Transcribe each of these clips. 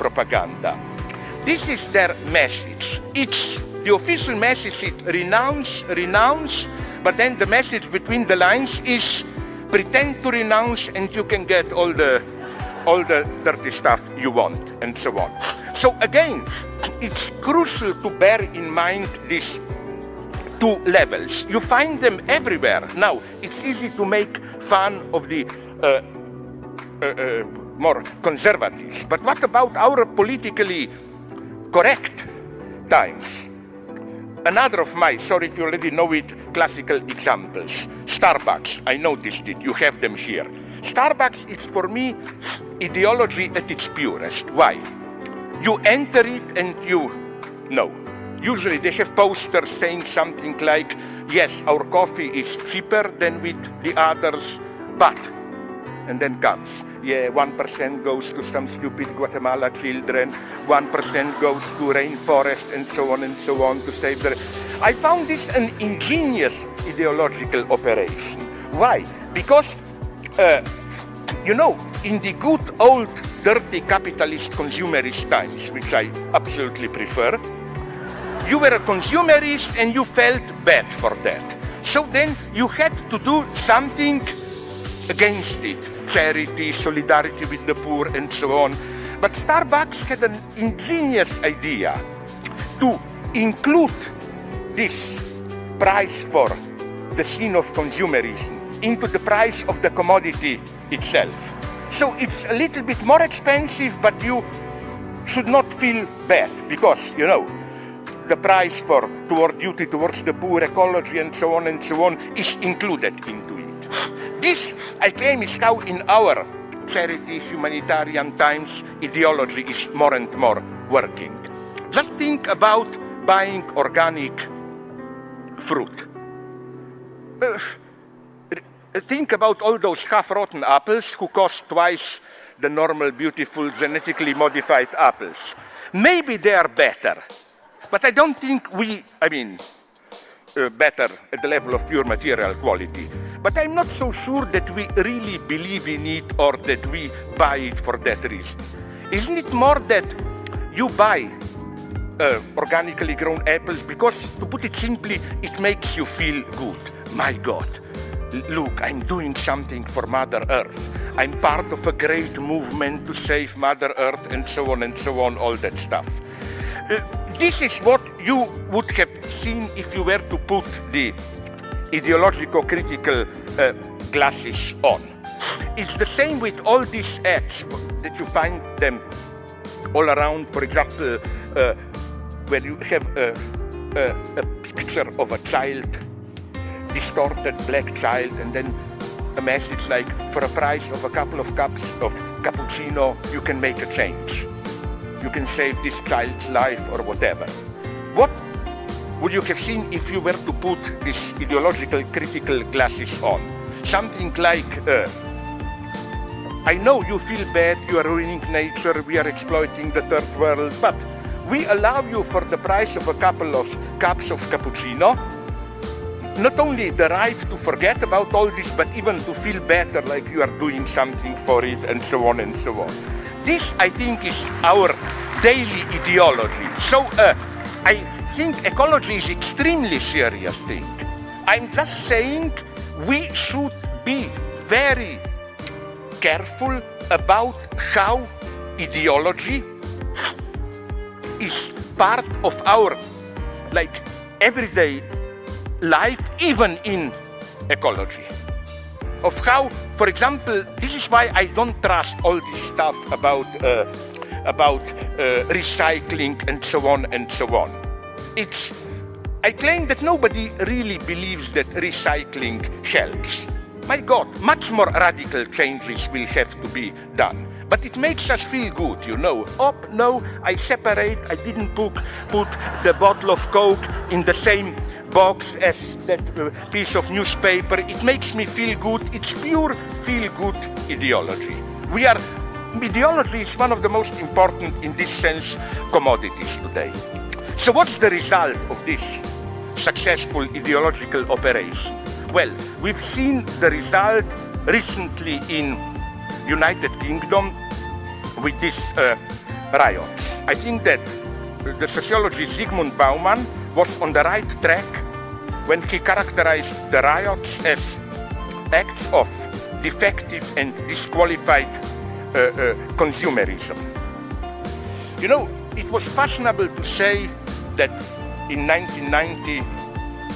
propaganda. This is their message. The official message is renounce, renounce, but then the message between the lines is pretend to renounce and you can get all the dirty stuff you want, and so on. So again, it's crucial to bear in mind these two levels. You find them everywhere. Now, it's easy to make fun of the more conservatives, but what about our politically correct times? Another of my, sorry if you already know it, classical examples. Starbucks, I noticed it, you have them here. Starbucks is for me ideology at its purest. Why? You enter it and you know. Usually they have posters saying something like, yes, our coffee is cheaper than with the others, but, and then comes, yeah, 1% goes to some stupid Guatemala children, 1% goes to rainforest, and so on to save the... I found this an ingenious ideological operation. Why? Because, you know, in the good old dirty capitalist consumerist times, which I absolutely prefer, you were a consumerist and you felt bad for that. So then you had to do something against it. Charity, solidarity with the poor, and so on. But Starbucks had an ingenious idea to include this price for the sin of consumerism into the price of the commodity itself. So it's a little bit more expensive, but you should not feel bad because, you know, the price for duty towards the poor, ecology, and so on is included into it. This, I claim, is how in our charity, humanitarian times, ideology is more and more working. Just think about buying organic fruit. Think about all those half-rotten apples who cost twice the normal, beautiful, genetically modified apples. Maybe they are better, but I don't think better at the level of pure material quality. But I'm not so sure that we really believe in it or that we buy it for that reason. Isn't it more that you buy organically grown apples because, to put it simply, it makes you feel good? My God, look, I'm doing something for Mother Earth. I'm part of a great movement to save Mother Earth, and so on, all that stuff. This is what you would have seen if you were to put the ideological glasses on. It's the same with all these ads that you find them all around. For example, where you have a picture of a child, distorted black child, and then a message like, for a price of a couple of cups of cappuccino, you can make a change. You can save this child's life or whatever. What would you have seen if you were to put these ideological critical glasses on? Something like, I know you feel bad, you are ruining nature, we are exploiting the third world, but we allow you for the price of a couple of cups of cappuccino, not only the right to forget about all this, but even to feel better, like you are doing something for it, and so on. This, I think, is our daily ideology. So I think ecology is extremely serious thing. I'm just saying we should be very careful about how ideology is part of our everyday life, even in ecology. Of how, for example, this is why I don't trust all this stuff about recycling and so on. I claim that nobody really believes that recycling helps. My God, much more radical changes will have to be done. But it makes us feel good, you know. Oh, no, I separate, I didn't put the bottle of Coke in the same box as that piece of newspaper. It makes me feel good. It's pure feel-good ideology. Ideology is one of the most important, in this sense, commodities today. So what's the result of this successful ideological operation? Well, we've seen the result recently in United Kingdom with this riots. I think that the sociologist Zygmunt Bauman was on the right track when he characterized the riots as acts of defective and disqualified consumerism. You know, it was fashionable to say that in 1990,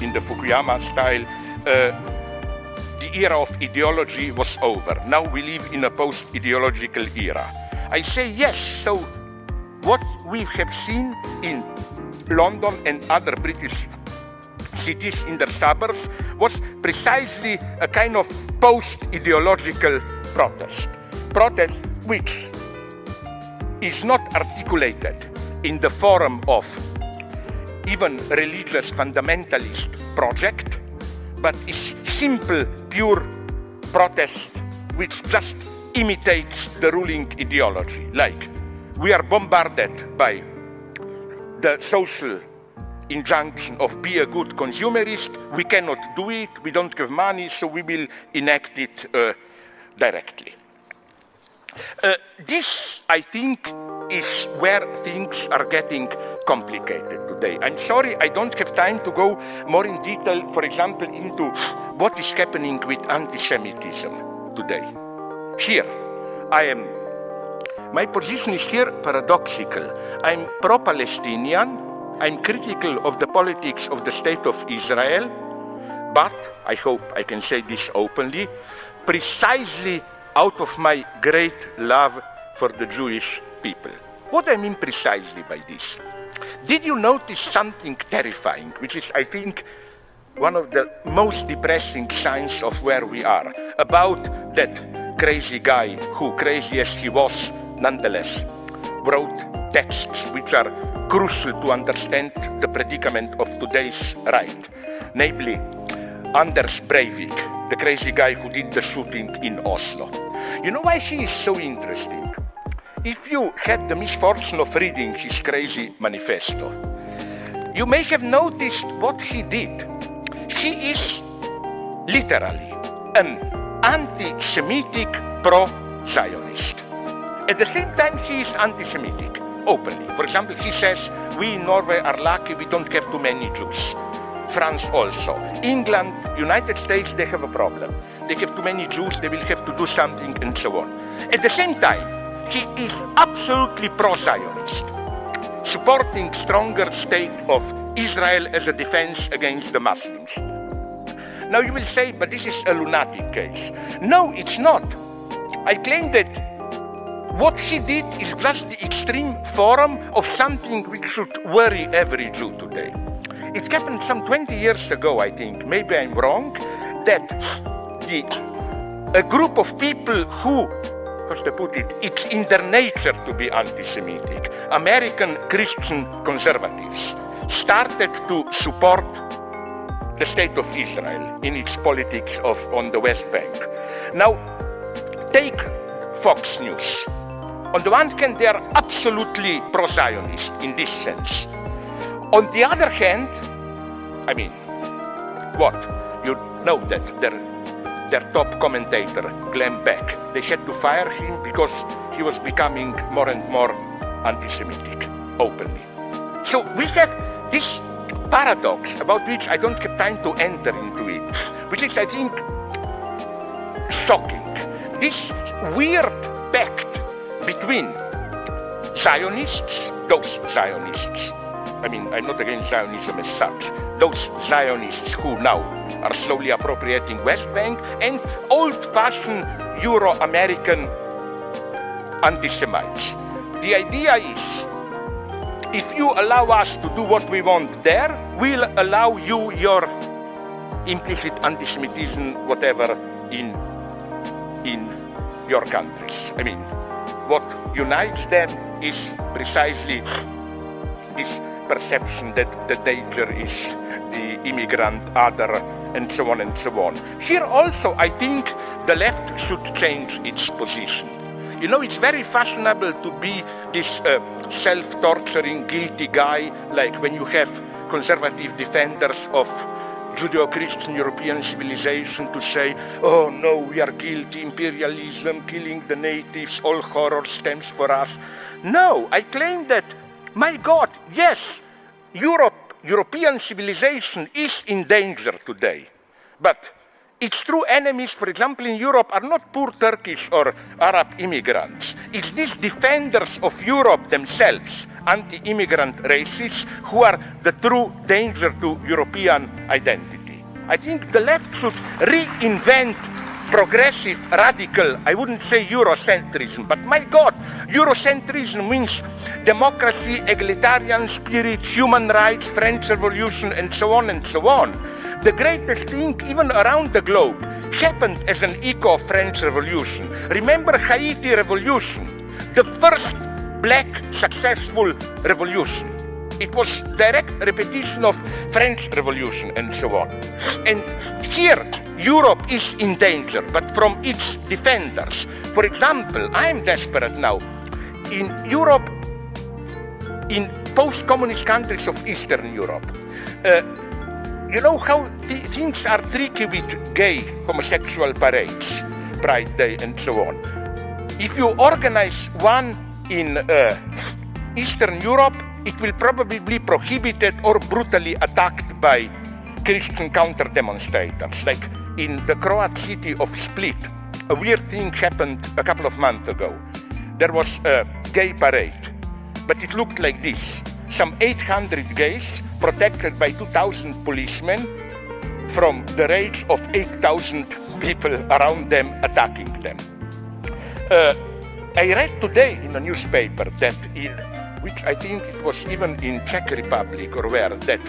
in the Fukuyama style, the era of ideology was over. Now we live in a post-ideological era. I say yes, so what we have seen in London and other British cities in their suburbs was precisely a kind of post-ideological protest. Protest which is not articulated in the form of even religious fundamentalist project, but is simple, pure protest which just imitates the ruling ideology. Like, we are bombarded by the social injunction of be a good consumerist, we cannot do it, we don't have money, so we will enact it directly. This, I think, is where things are getting complicated today. I'm sorry, I don't have time to go more in detail, for example, into what is happening with anti-Semitism today. Here, my position is here paradoxical. I'm pro-Palestinian, I'm critical of the politics of the State of Israel, but I hope I can say this openly, precisely out of my great love for the Jewish people. What I mean precisely by this? Did you notice something terrifying, which is, I think, one of the most depressing signs of where we are, about that crazy guy who, crazy as he was, nonetheless, wrote texts which are crucial to understand the predicament of today's right, namely Anders Breivik, the crazy guy who did the shooting in Oslo. You know why he is so interesting? If you had the misfortune of reading his crazy manifesto, you may have noticed what he did. He is literally an anti-Semitic pro-Zionist. At the same time, he is anti-Semitic, openly. For example, he says, we in Norway are lucky, we don't have too many Jews. France also. England, United States, they have a problem. They have too many Jews, they will have to do something, and so on. At the same time, he is absolutely pro-Zionist, supporting stronger state of Israel as a defense against the Muslims. Now you will say, but this is a lunatic case. No, it's not. I claim that what he did is just the extreme form of something which should worry every Jew today. It happened some 20 years ago, I think, maybe I'm wrong, that a group of people who, how to put it, it's in their nature to be anti-Semitic, American Christian conservatives, started to support the state of Israel in its politics on the West Bank. Now, take Fox News. On the one hand, they are absolutely pro-Zionist in this sense. On the other hand, I mean, what? You know that their top commentator, Glenn Beck, they had to fire him because he was becoming more and more anti-Semitic, openly. So we have this paradox about which I don't have time to enter into it, which is, I think, shocking. This weird pact between Zionists, those Zionists, I mean, I'm not against Zionism as such, those Zionists who now are slowly appropriating West Bank, and old-fashioned Euro-American anti-Semites. The idea is, if you allow us to do what we want there, we'll allow you your implicit anti-Semitism, whatever, in your countries. I mean, what unites them is precisely this perception that the danger is the immigrant other, and so on and so on. Here also, I think the left should change its position. You know, it's very fashionable to be this self-torturing, guilty guy, like when you have conservative defenders of Judeo-Christian European civilization to say, oh no, we are guilty, imperialism, killing the natives, all horror stems for us. No, I claim that, my God, yes, European civilization is in danger today. But its true enemies, for example, in Europe, are not poor Turkish or Arab immigrants. It's these defenders of Europe themselves, anti-immigrant races, who are the true danger to European identity. I think the left should reinvent progressive, radical, I wouldn't say Eurocentrism, but my God, Eurocentrism means democracy, egalitarian spirit, human rights, French Revolution, and so on and so on. The greatest thing, even around the globe, happened as an echo of French Revolution. Remember Haiti Revolution, the first black successful revolution. It was direct repetition of French Revolution and so on. And here, Europe is in danger, but from its defenders. For example, I'm desperate now. In Europe, in post-communist countries of Eastern Europe, you know how things are tricky with gay homosexual parades, Pride Day and so on. If you organize one in Eastern Europe, it will probably be prohibited or brutally attacked by Christian counter-demonstrators. Like in the Croat city of Split, a weird thing happened a couple of months ago. There was a gay parade, but it looked like this. Some 800 gays protected by 2,000 policemen from the rage of 8,000 people around them attacking them. I read today in a newspaper that which I think it was even in Czech Republic or where, that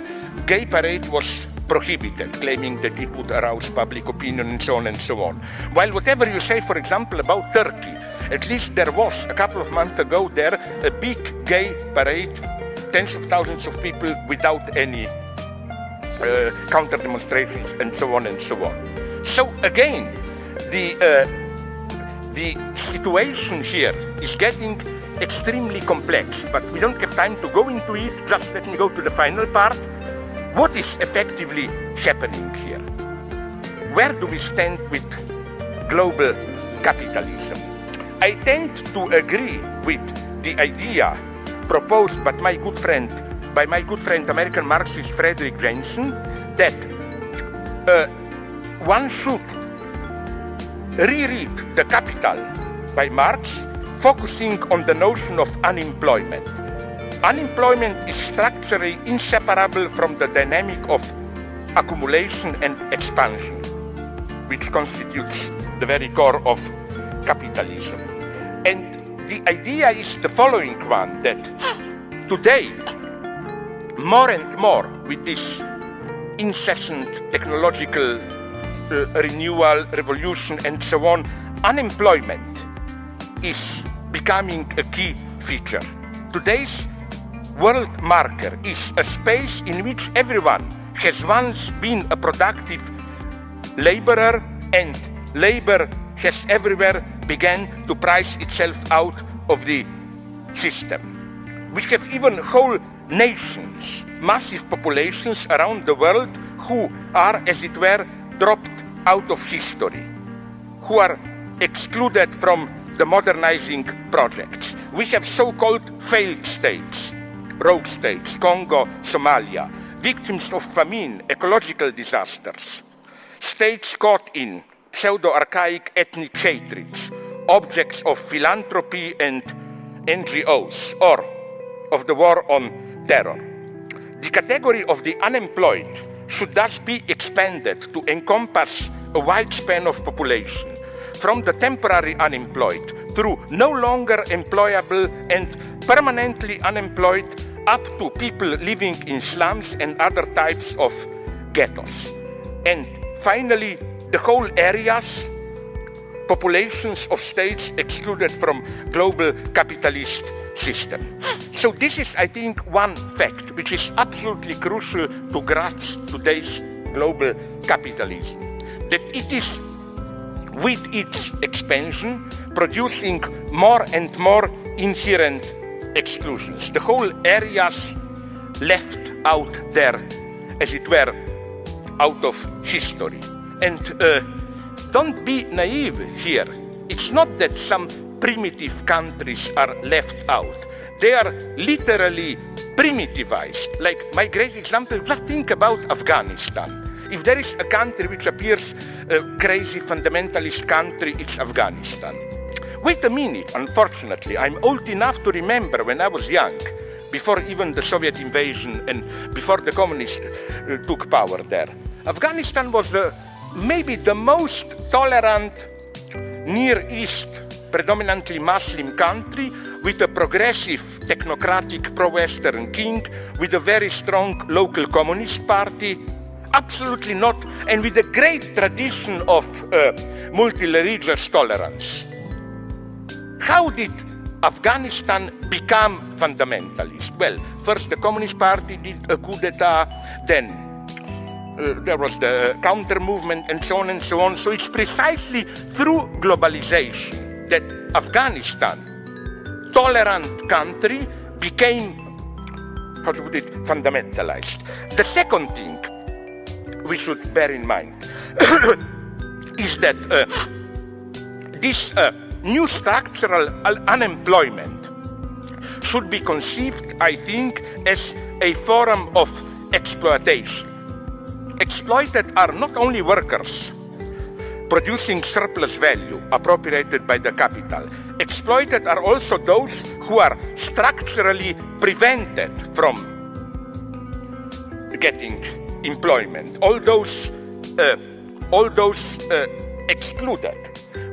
gay parade was prohibited, claiming that it would arouse public opinion and so on and so on. While whatever you say, for example, about Turkey, at least there was, a couple of months ago there, a big gay parade, tens of thousands of people without any counter-demonstrations and so on and so on. So again, the situation here is getting extremely complex, but we don't have time to go into it. Just let me go to the final part. What is effectively happening here? Where do we stand with global capitalism? I tend to agree with the idea proposed by my good friend, American Marxist Frederick Jensen, that one should reread The Capital by Marx, focusing on the notion of unemployment. Unemployment is structurally inseparable from the dynamic of accumulation and expansion, which constitutes the very core of capitalism. And the idea is the following one, that today, more and more with this incessant technological renewal, revolution, and so on, unemployment is becoming a key feature. Today's world marker is a space in which everyone has once been a productive laborer, and labor has everywhere begun to price itself out of the system. We have even whole nations, massive populations around the world who are, as it were, dropped out of history, who are excluded from the modernizing projects. We have so-called failed states, rogue states, Congo, Somalia, victims of famine, ecological disasters, states caught in pseudo-archaic ethnic hatreds, objects of philanthropy and NGOs, or of the war on terror. The category of the unemployed should thus be expanded to encompass a wide span of population, from the temporary unemployed through no longer employable and permanently unemployed up to people living in slums and other types of ghettos. And finally, the whole areas, populations of states excluded from global capitalist system. So this is, I think, one fact which is absolutely crucial to grasp today's global capitalism, that it is with its expansion producing more and more inherent exclusions. The whole areas left out there, as it were, out of history. And don't be naive here. It's not that some primitive countries are left out. They are literally primitivized. Like my great example, just think about Afghanistan. If there is a country which appears a crazy fundamentalist country, it's Afghanistan. Wait a minute, unfortunately, I'm old enough to remember when I was young, before even the Soviet invasion and before the communists took power there. Afghanistan was maybe the most tolerant Near East, predominantly Muslim country with a progressive, technocratic, pro-Western king, with a very strong local communist party. Absolutely not, and with a great tradition of multi-religious tolerance. How did Afghanistan become fundamentalist? Well, first the Communist Party did a coup d'etat, then there was the counter movement and so on and so on. So it's precisely through globalization that Afghanistan, tolerant country, became, how to put it, fundamentalized. The second thing we should bear in mind is that this new structural unemployment should be conceived, I think, as a form of exploitation. Exploited are not only workers producing surplus value appropriated by the capital. Exploited are also those who are structurally prevented from getting employment. All those excluded.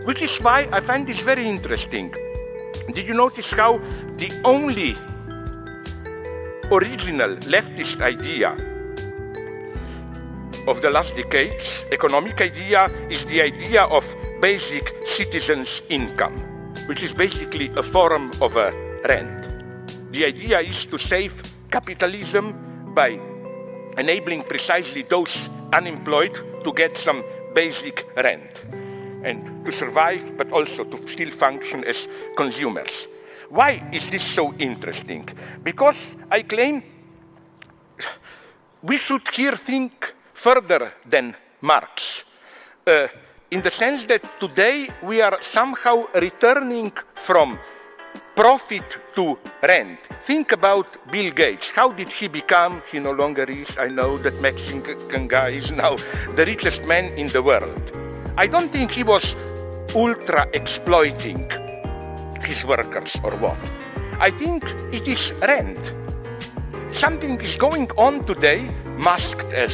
Which is why I find this very interesting. Did you notice how the only original leftist idea of the last decades, economic idea, is the idea of basic citizens' income, which is basically a form of a rent. The idea is to save capitalism by enabling precisely those unemployed to get some basic rent and to survive, but also to still function as consumers. Why is this so interesting? Because I claim we should here think further than Marx, in the sense that today we are somehow returning from profit to rent. Think about Bill Gates. How did he become? He no longer is. I know that Mexican guy is now the richest man in the world. I don't think he was ultra exploiting his workers or what. I think it is rent. Something is going on today, masked as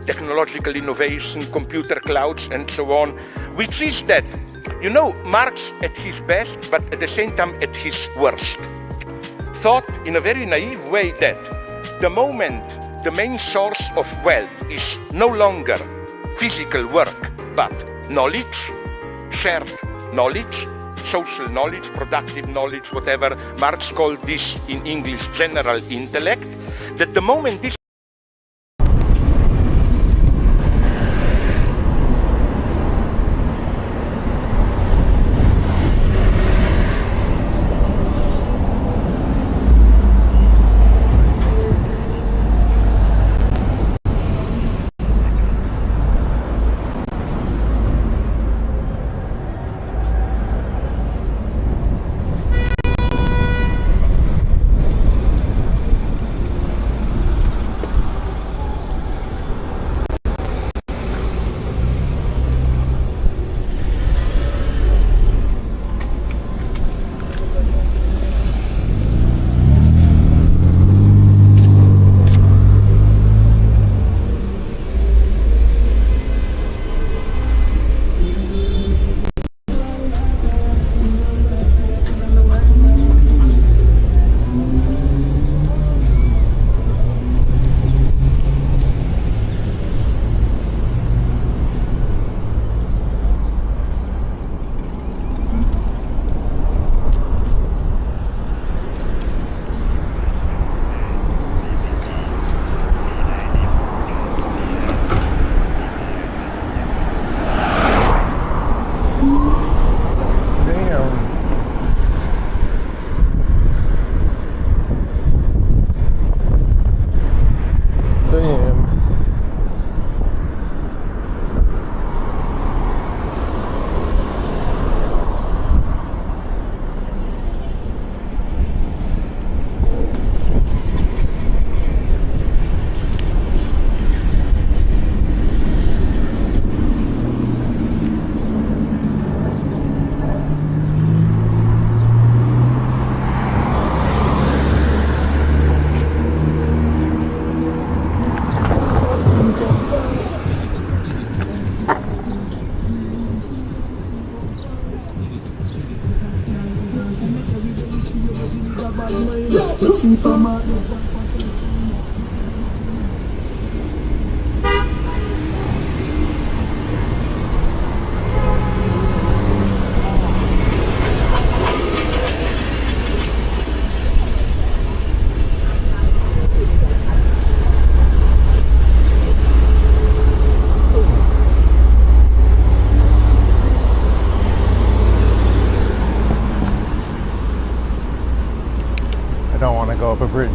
technological innovation, computer clouds, and so on, which is that, you know, Marx at his best, but at the same time at his worst, thought in a very naive way that the moment the main source of wealth is no longer physical work, but knowledge, shared knowledge, social knowledge, productive knowledge, whatever Marx called this in English general intellect, that the moment this I don't want to go up a bridge.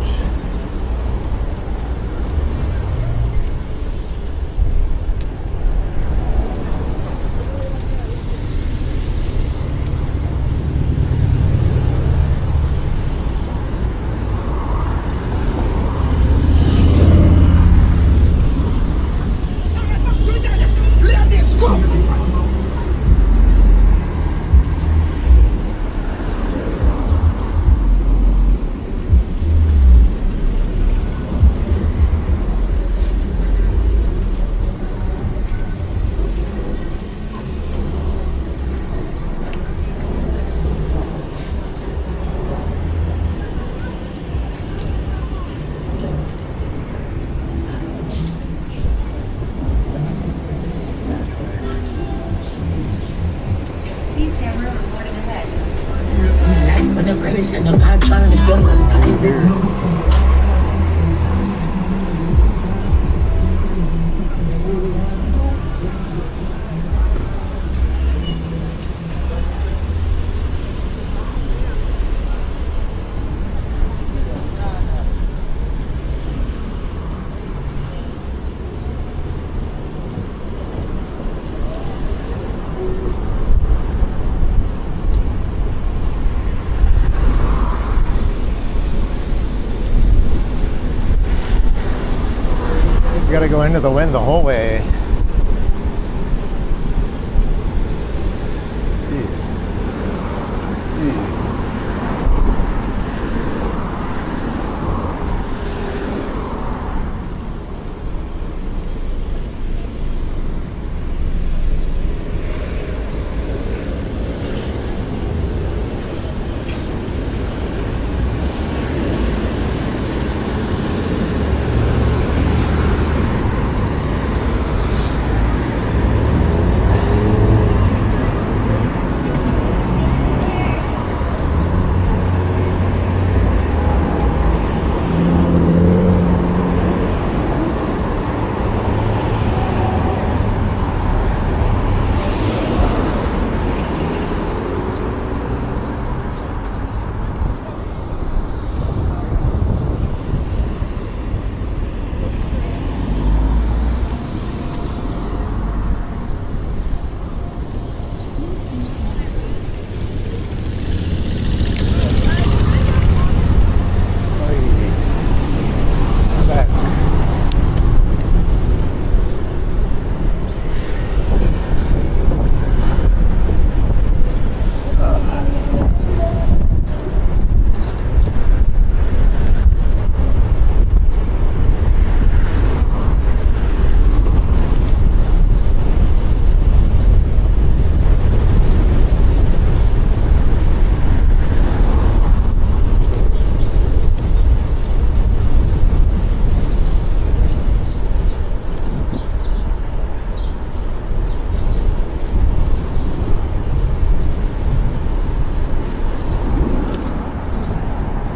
You gotta go into the wind the whole way.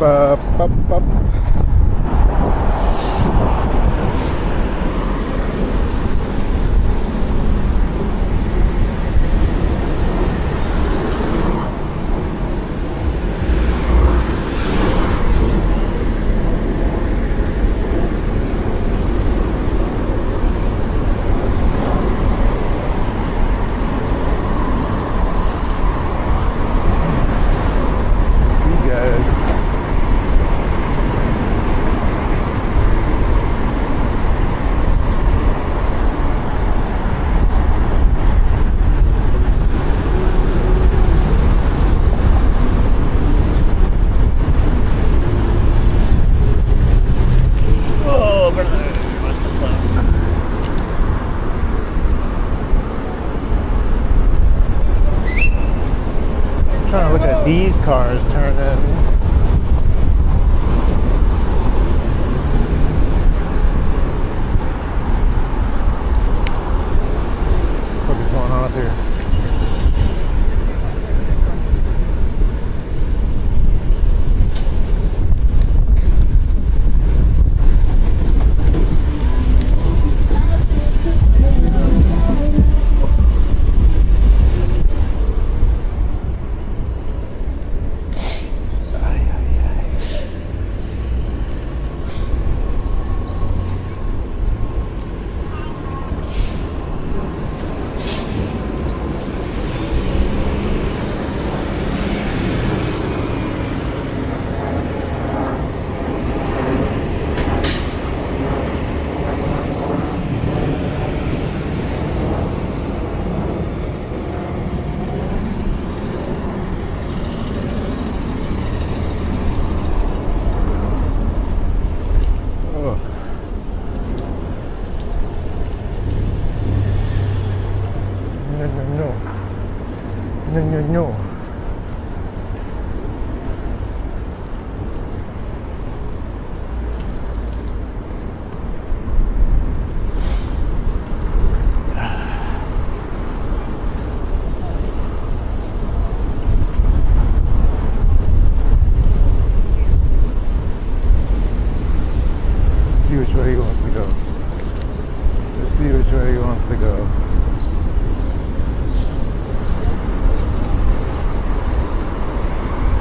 Up, up, up. These guys. Trying to look at these cars turning. see which way he wants to go. Let's see which way he wants to go.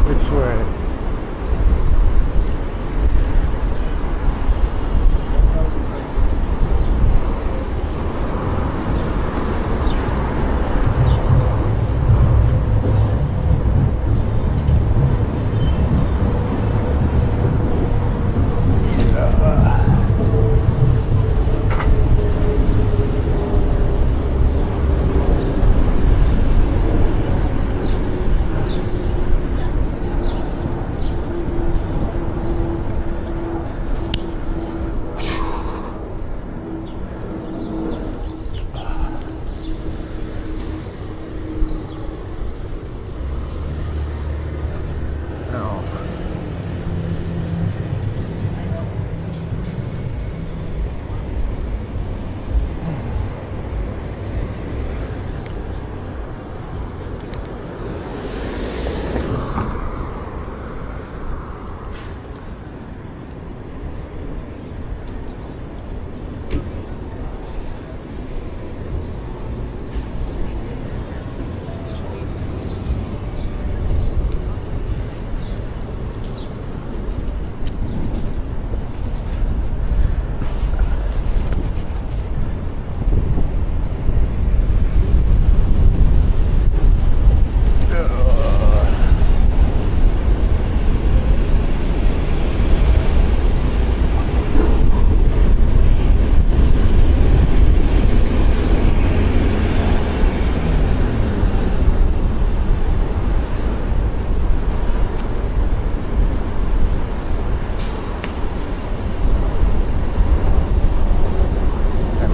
Which way?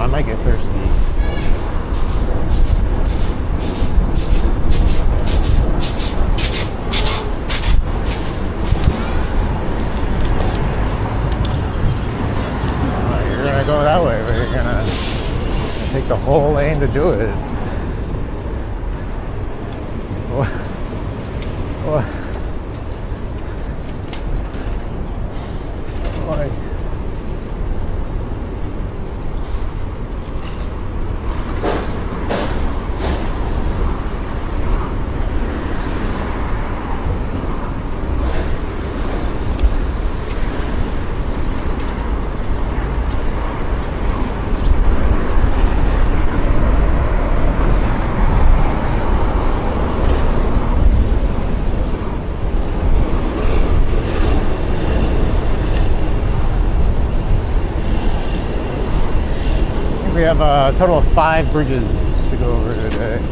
I might get thirsty. You're gonna go that way, but you're gonna take the whole lane to do it. What? What? Like, we have a total of 5 bridges to go over today.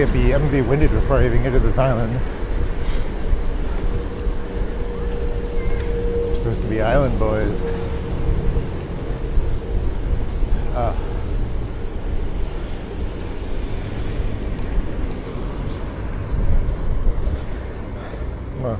I'm gonna be winded before I even get to this island. We're supposed to be island boys. Well.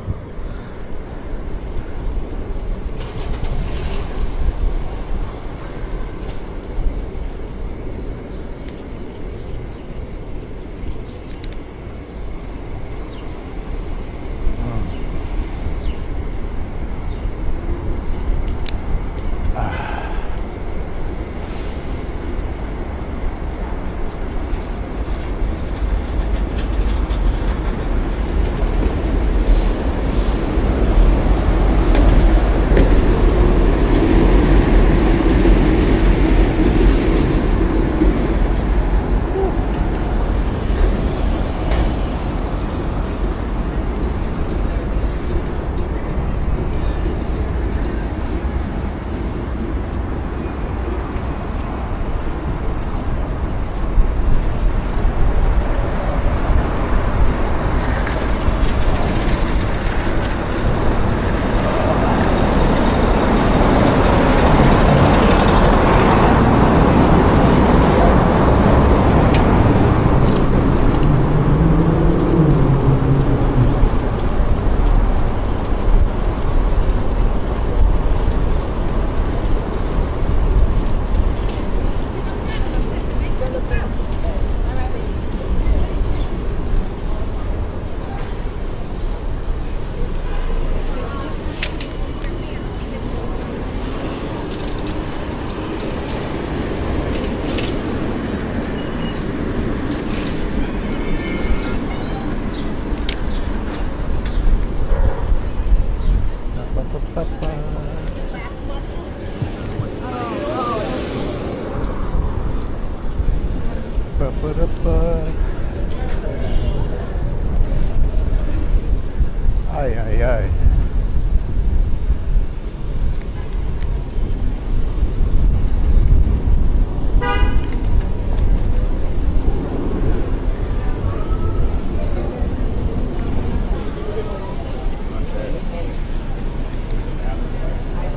Ay, ay, ay.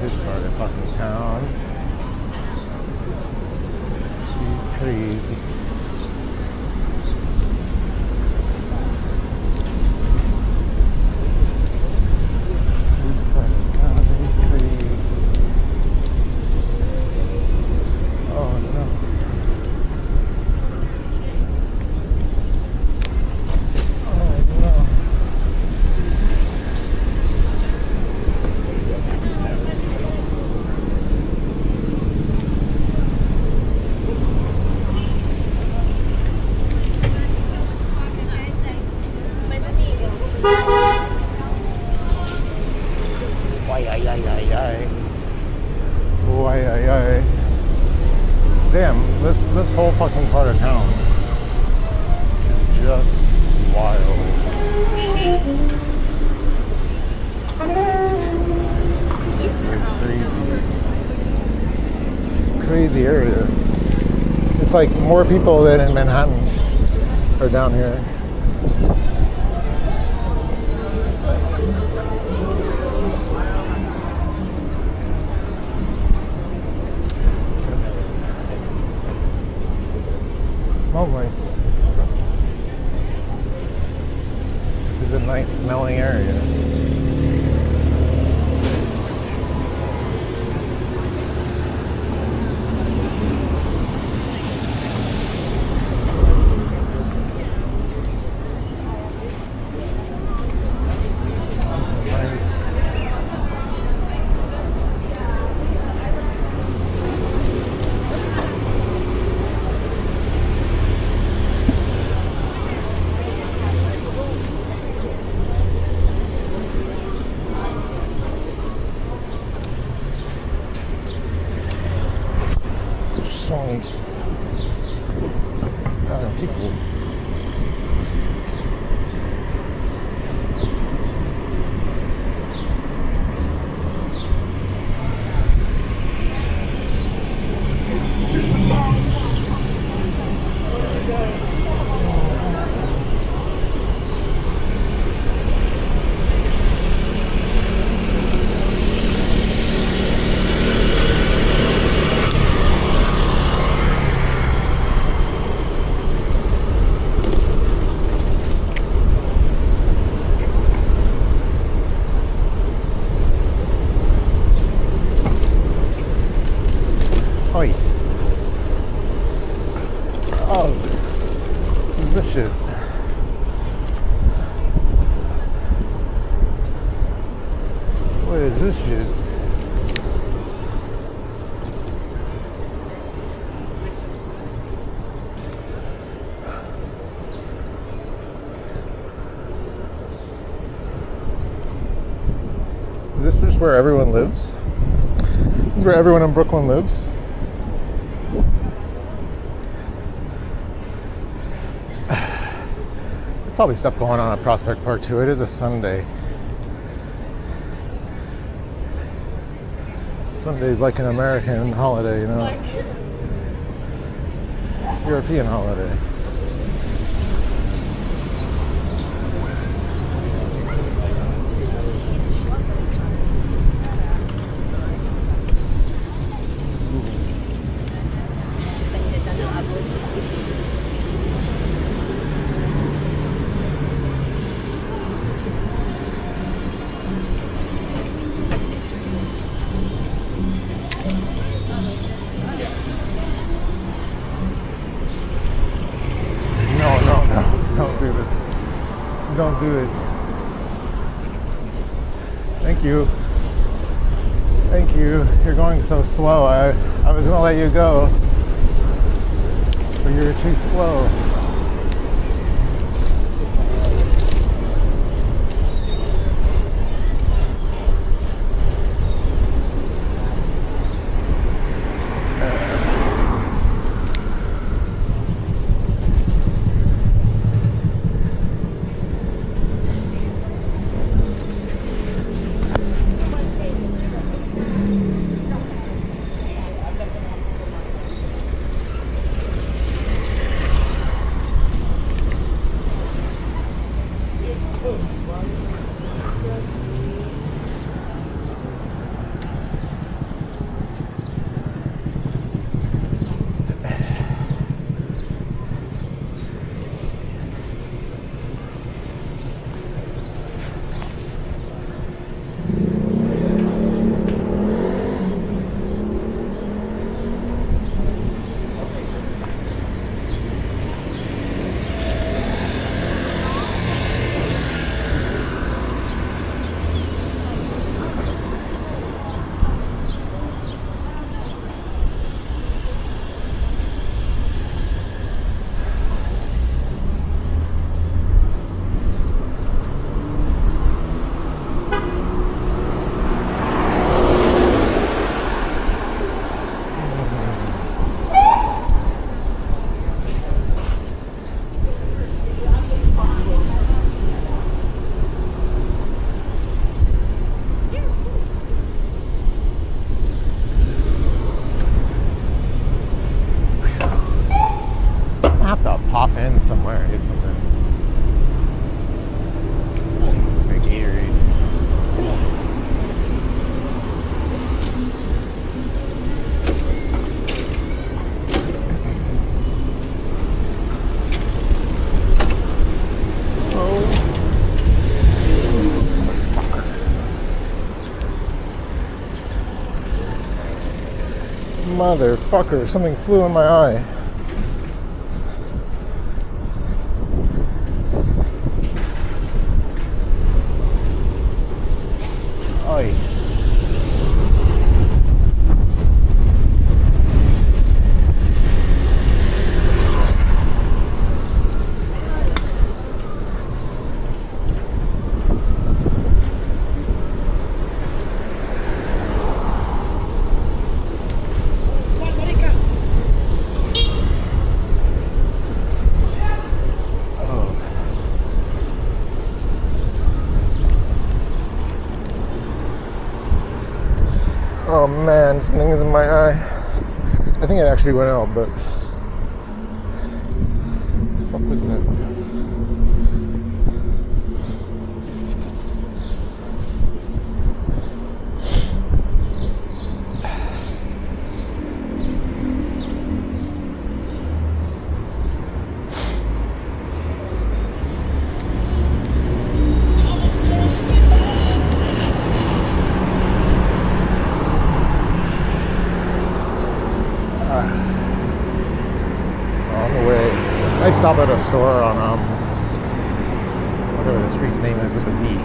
This part of fucking town is crazy. This part of town is crazy. Oh no. Oh no. Ay, ay, ay, ay, ay. Oh, ay, ay, ay. Damn, this whole fucking part of town is just wild. It's a crazy area. It's like more people than in Manhattan are down here. Smells nice. This is a nice smelling area. That's nice. Sony. Tipo. What is this shit? Is this just where everyone lives? This is where everyone in Brooklyn lives? There's probably stuff going on at Prospect Park too. It is a Sunday. Sunday's like an American holiday, you know? European holiday. Don't do this. Don't do it. Thank you. Thank you. You're going so slow. I was gonna let you go, but you're too slow. Pop in somewhere and get something. Like Gatorade. Motherfucker, something flew in my eye. Oi. Oh man, something is in my eye. I think it actually went out, but what the fuck was that? On the way, I'd stop at a store on whatever the street's name is with a V.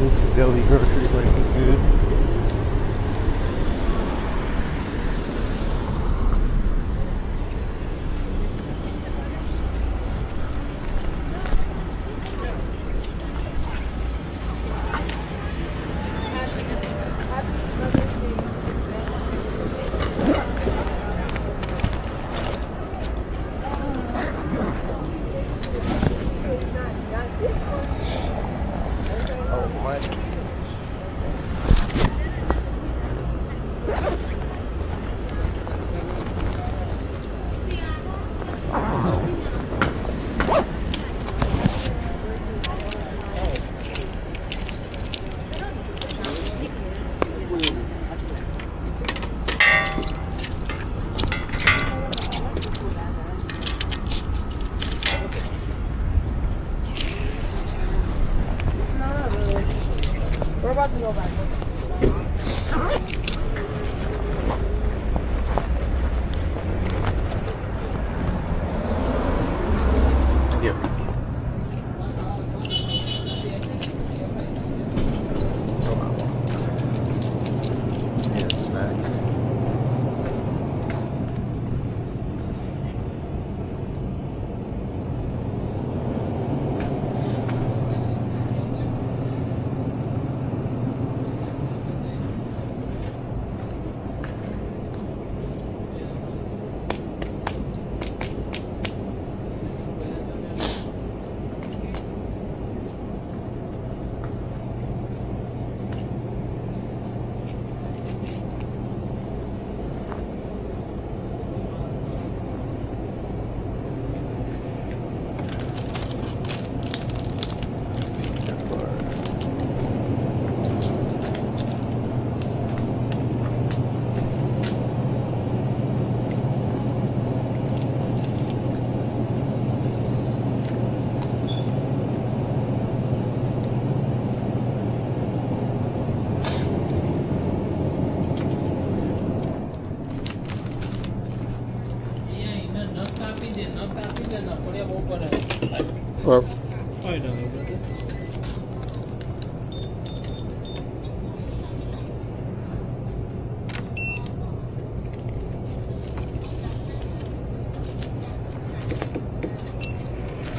This Delhi grocery place is good. We're about to go back. Yep. Yeah, snack. Well,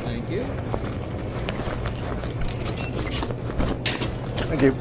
Thank you. thank you.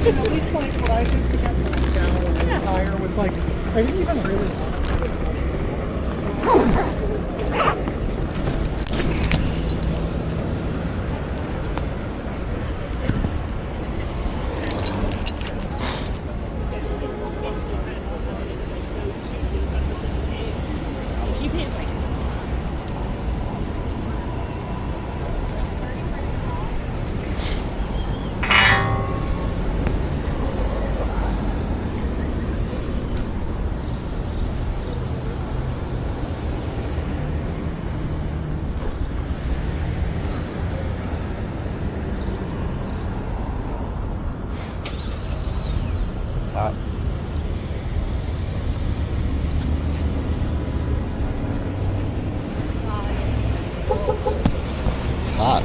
At least like what I did to get the down when it was higher was like I didn't even really It's hot. It's hot.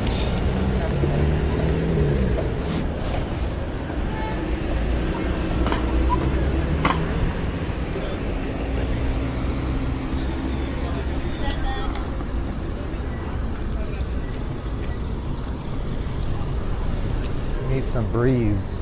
need some breeze.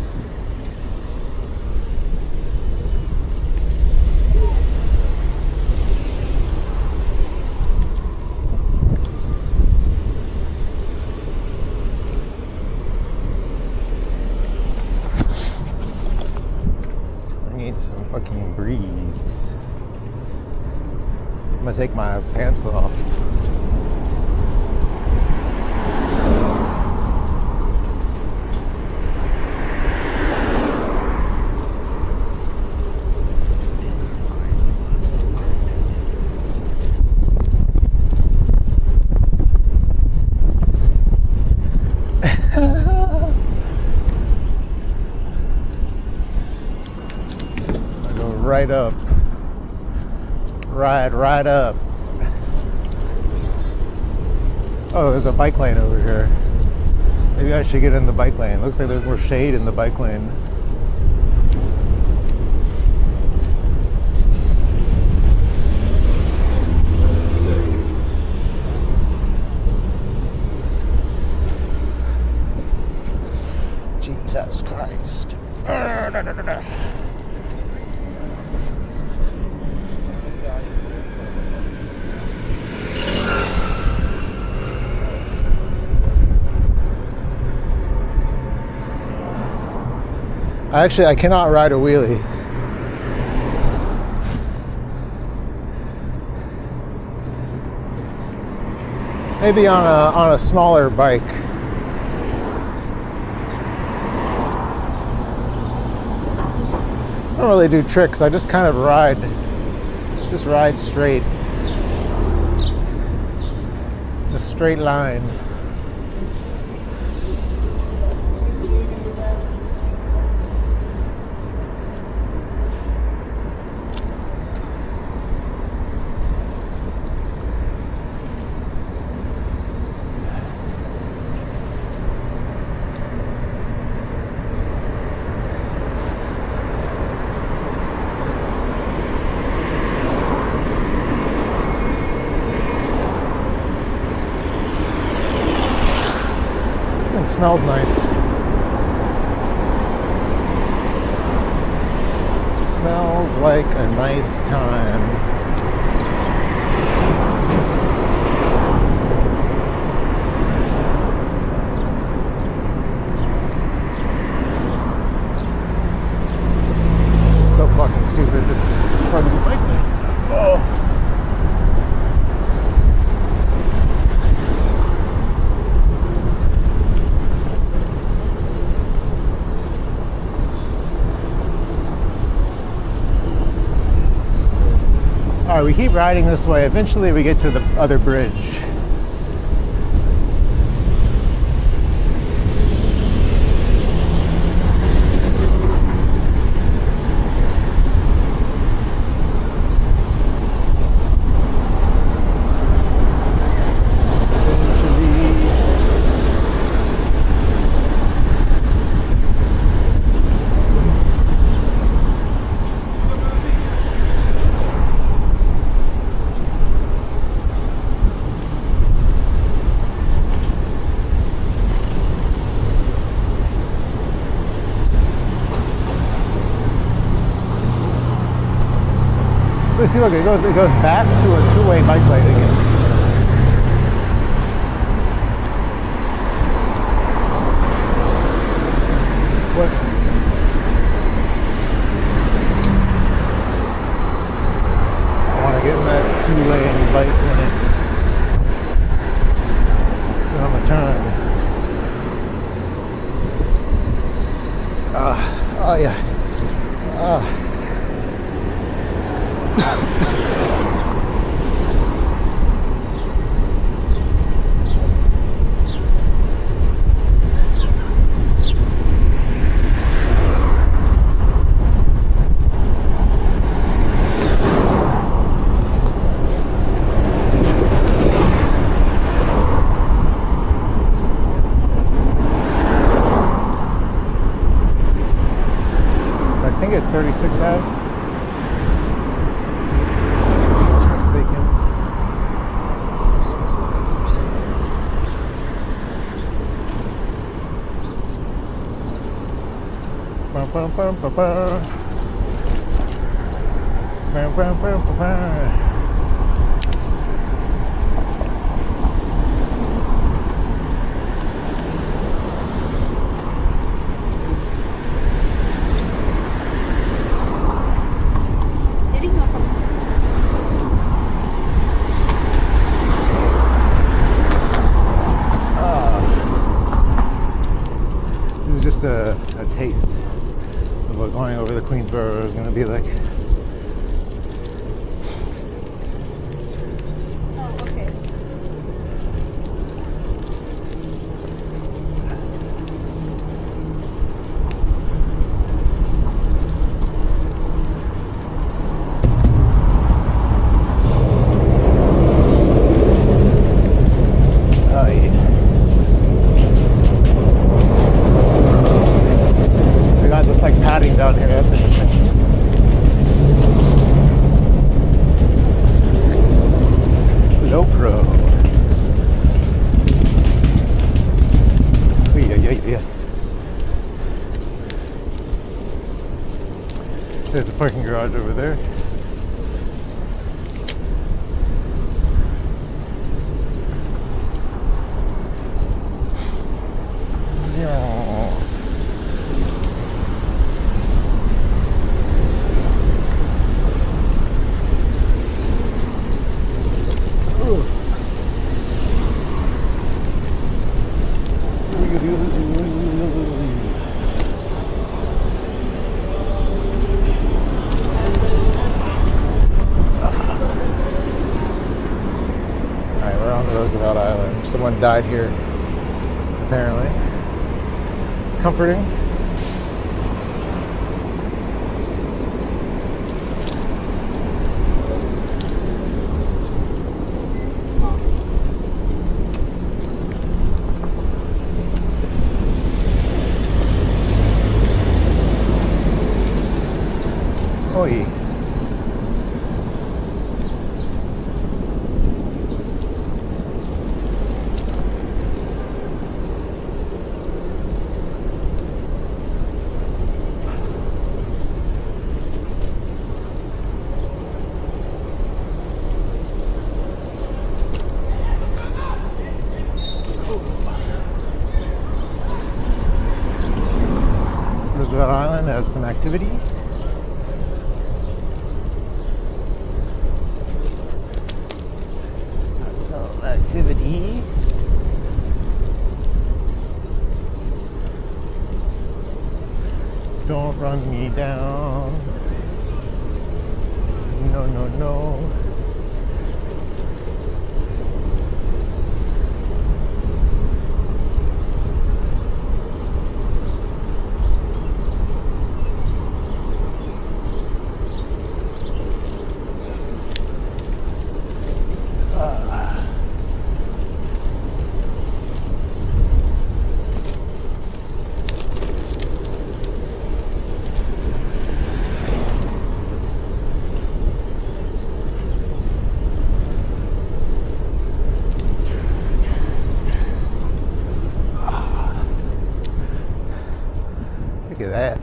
I need some fucking breeze. I'm gonna take my pants off. Right up. Right up. Oh, there's a bike lane over here. Maybe I should get in the bike lane. Looks like there's more shade in the bike lane. Jesus Christ. Actually, I cannot ride a wheelie. Maybe on a smaller bike. I don't really do tricks. I just kind of ride straight. In a straight line. Smells nice. It smells like a nice time. This is so fucking stupid. This fucking bike lane. Oh. Alright, we keep riding this way. Eventually we get to the other bridge. See, look, it goes back to a two-way bike lane again. What? I want to get in that two-lane bike lane. So I'm gonna turn. Oh yeah. I think it's 36th Ave. Mistaken. Bum, bum, bum, bum, bum. Bum, bum, bum, bum, bum. This is just a taste of what going over the Queensboro is going to be like. Oh, okay. Oh yeah. We got this like padding down here. That's interesting. Low pro. Yeah. There's a parking garage over there. Yeah. Alright, we're on Roosevelt Island. Someone died here, apparently. It's comforting. Oi. Roosevelt Island has some activity. Got some activity. Don't run me down. No, no, no. Look at that.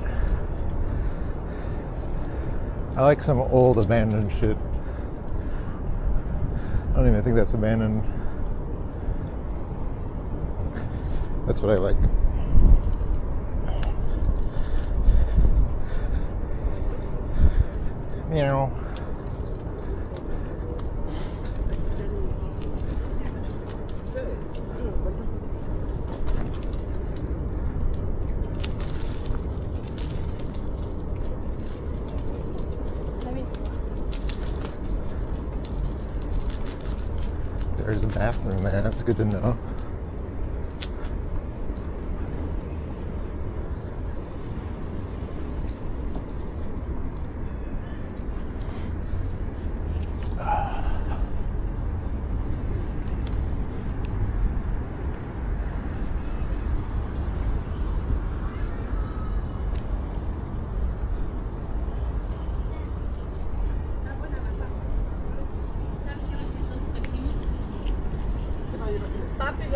I like some old abandoned shit. I don't even think that's abandoned. That's what I like. Meow. There's a bathroom there. That's good to know. Tapi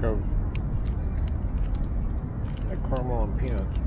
of like caramel and peanuts.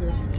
Yeah.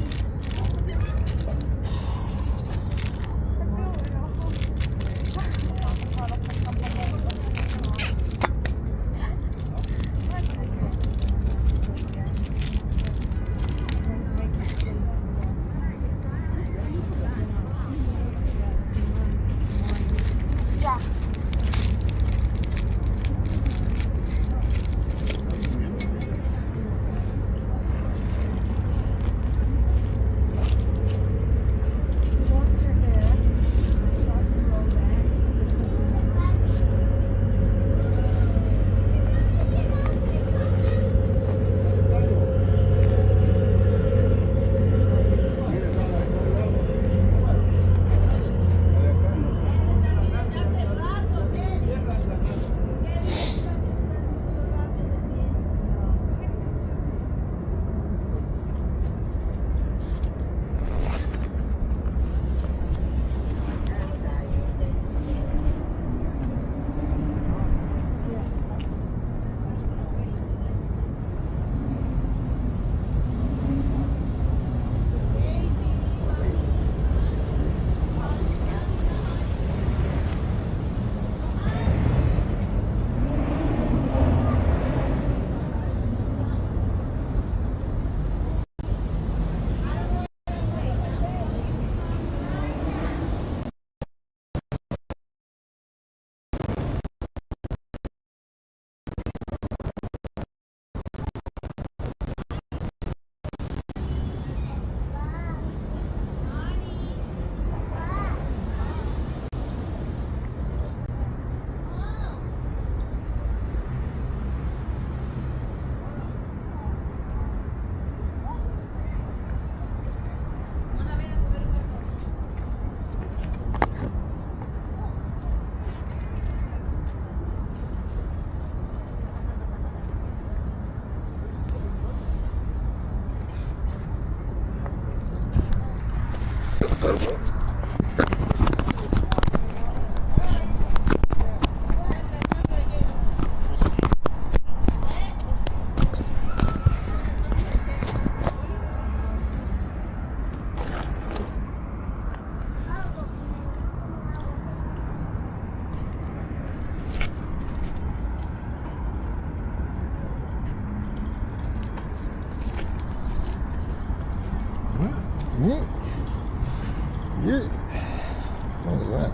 What was that?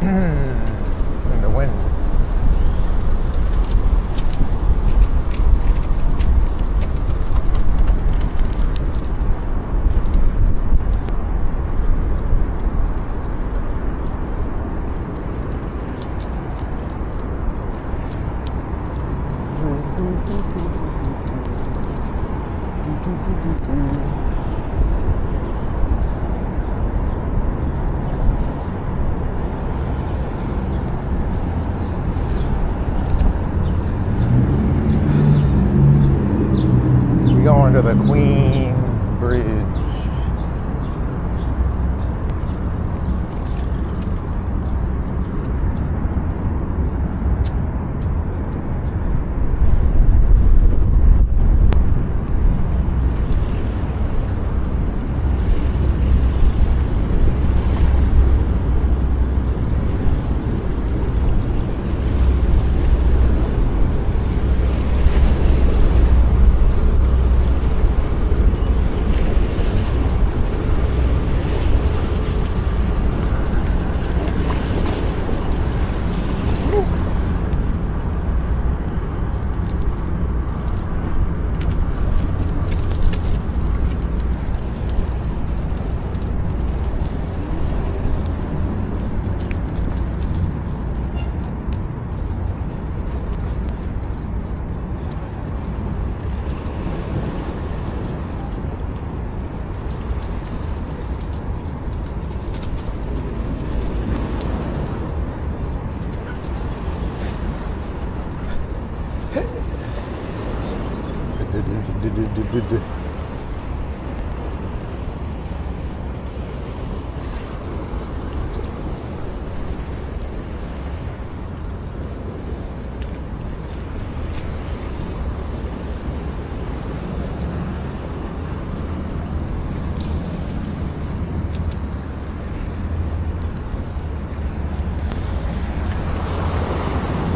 In the wind. Going to the Queens Bridge.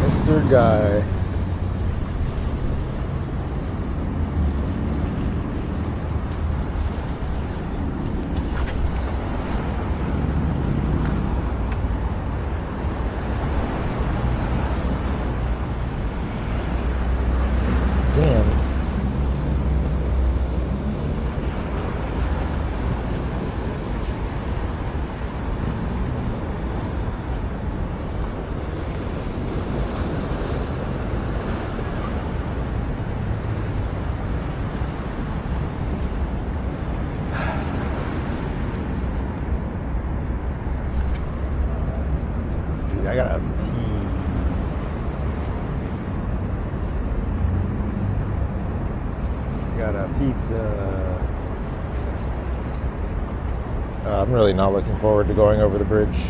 Mr. Guy. Damn. Dude, I gotta pee. Got a pizza. I'm really not looking forward to going over the bridge.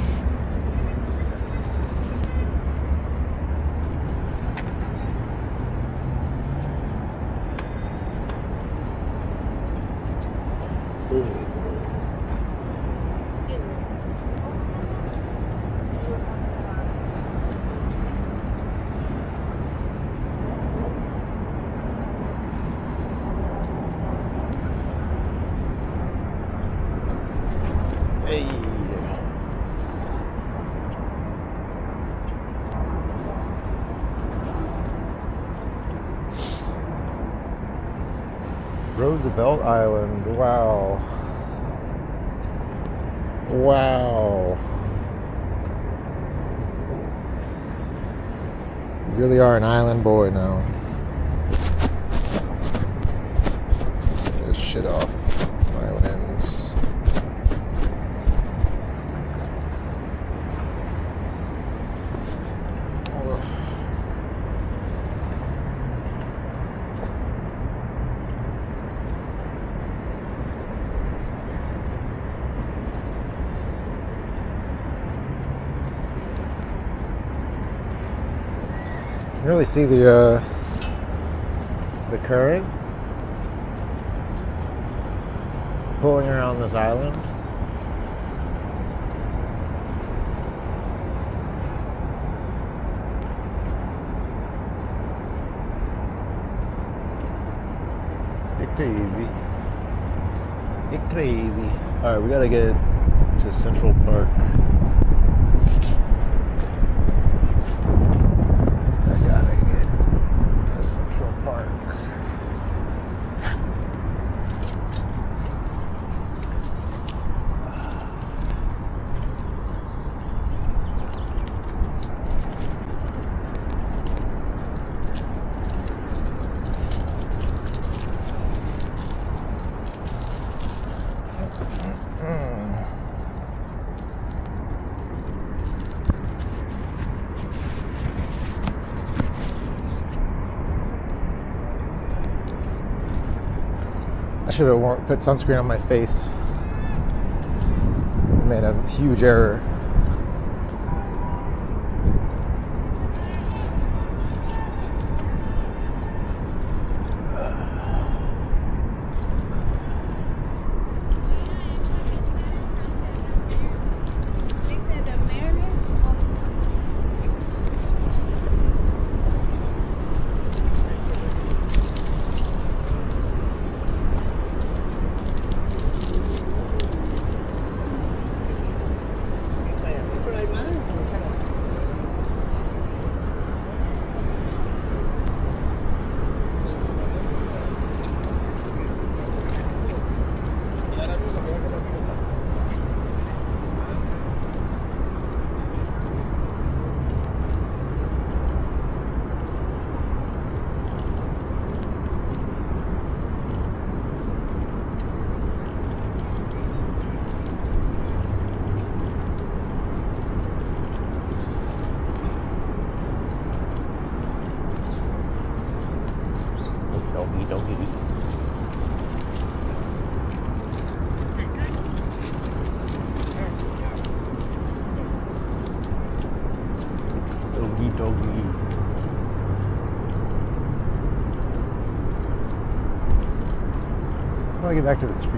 Hey. Roosevelt Island. Wow. Wow. You really are an island boy now. Let's get this shit off my lens. You can really see the current pulling around this island. It's crazy. It's crazy. All right, we gotta get to Central Park. Central Park. I should have put sunscreen on my face. I made a huge error. Doggy, doggy. Doggy, doggy. How do I get back to the street?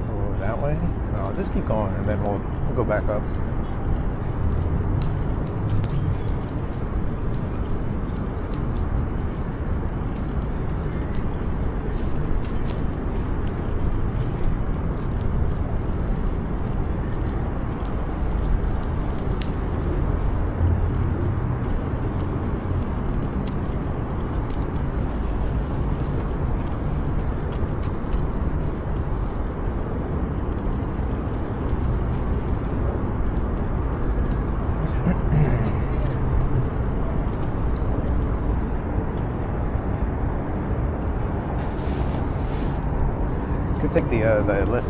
Oh, that way? No, just keep going and then we'll go back up. Could take the lift.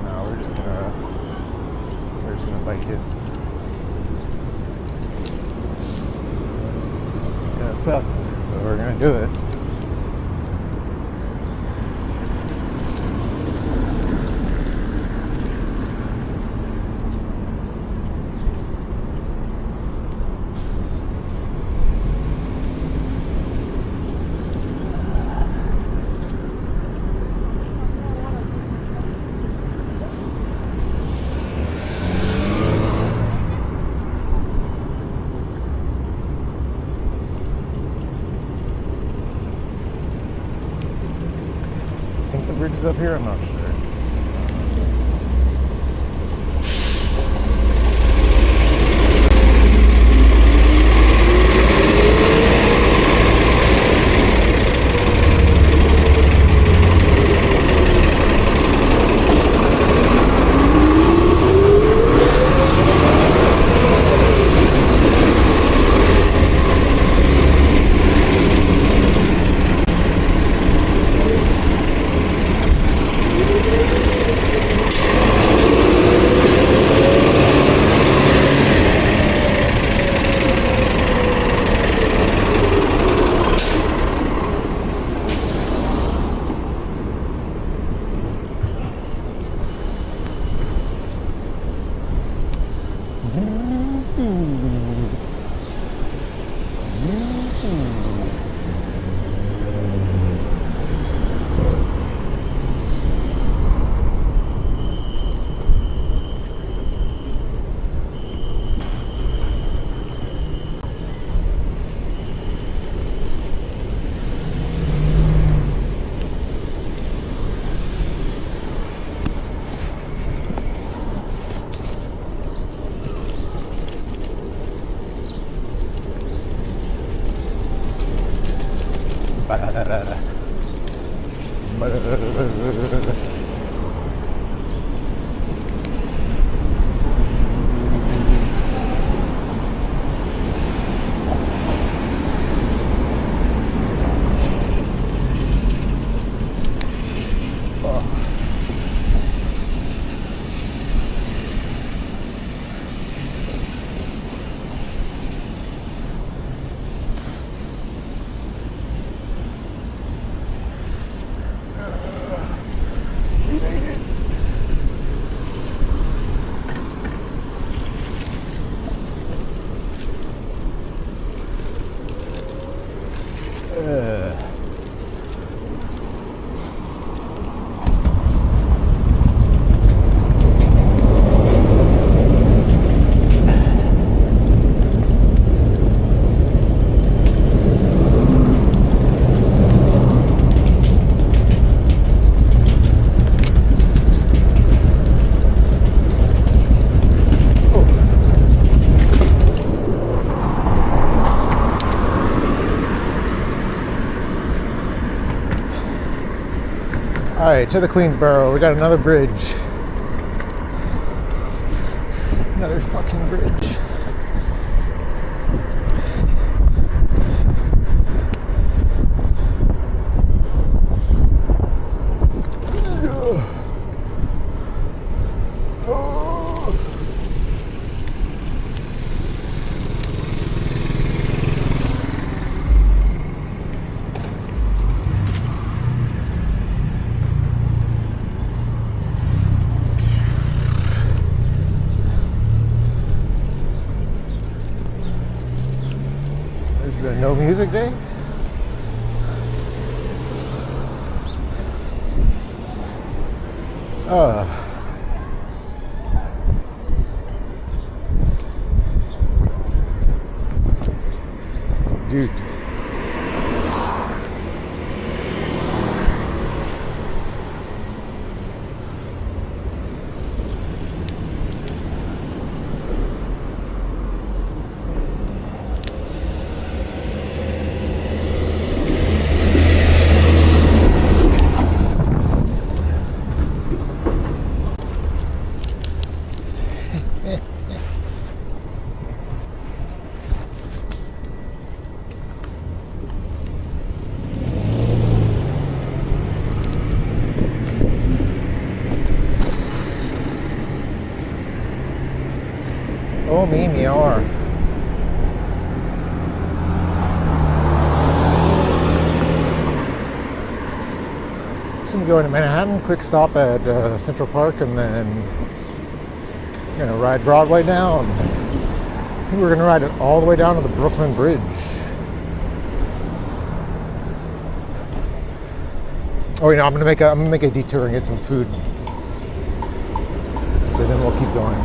No, we're just gonna bike it. It's gonna suck, but we're gonna do it. I think the bridge is up here, I'm not sure. All right, to the Queensboro. We got another bridge. Another fucking bridge. Is there no music day? Dude. Oh, me, meow. Just gonna go into Manhattan, quick stop at Central Park, and then gonna ride Broadway down. I think we're gonna ride it all the way down to the Brooklyn Bridge. Oh, you know, I'm gonna make a detour and get some food, but then we'll keep going.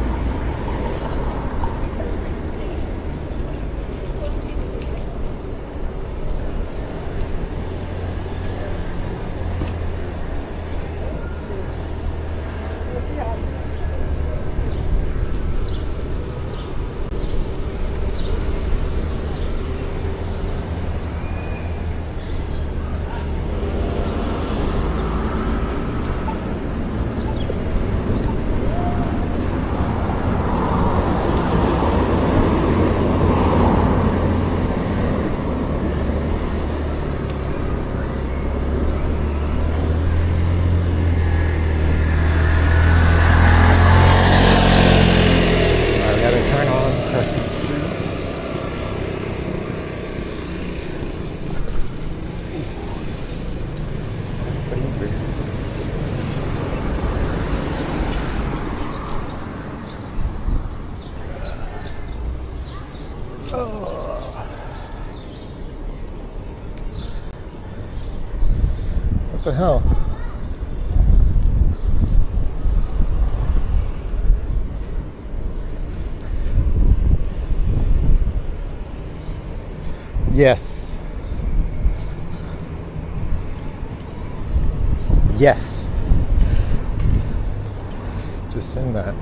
What the hell? Yes. Yes. Just send that.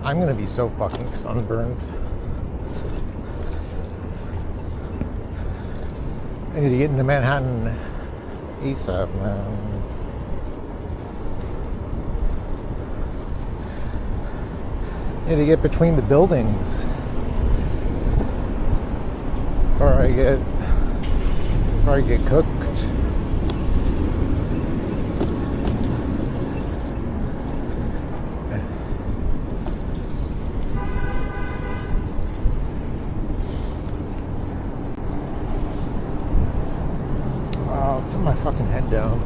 I'm gonna be so fucking sunburned. I need to get into Manhattan ASAP, man. I need to get between the buildings before I get cooked. Put my fucking head down.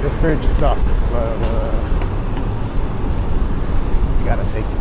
This bridge sucks, but you gotta take it.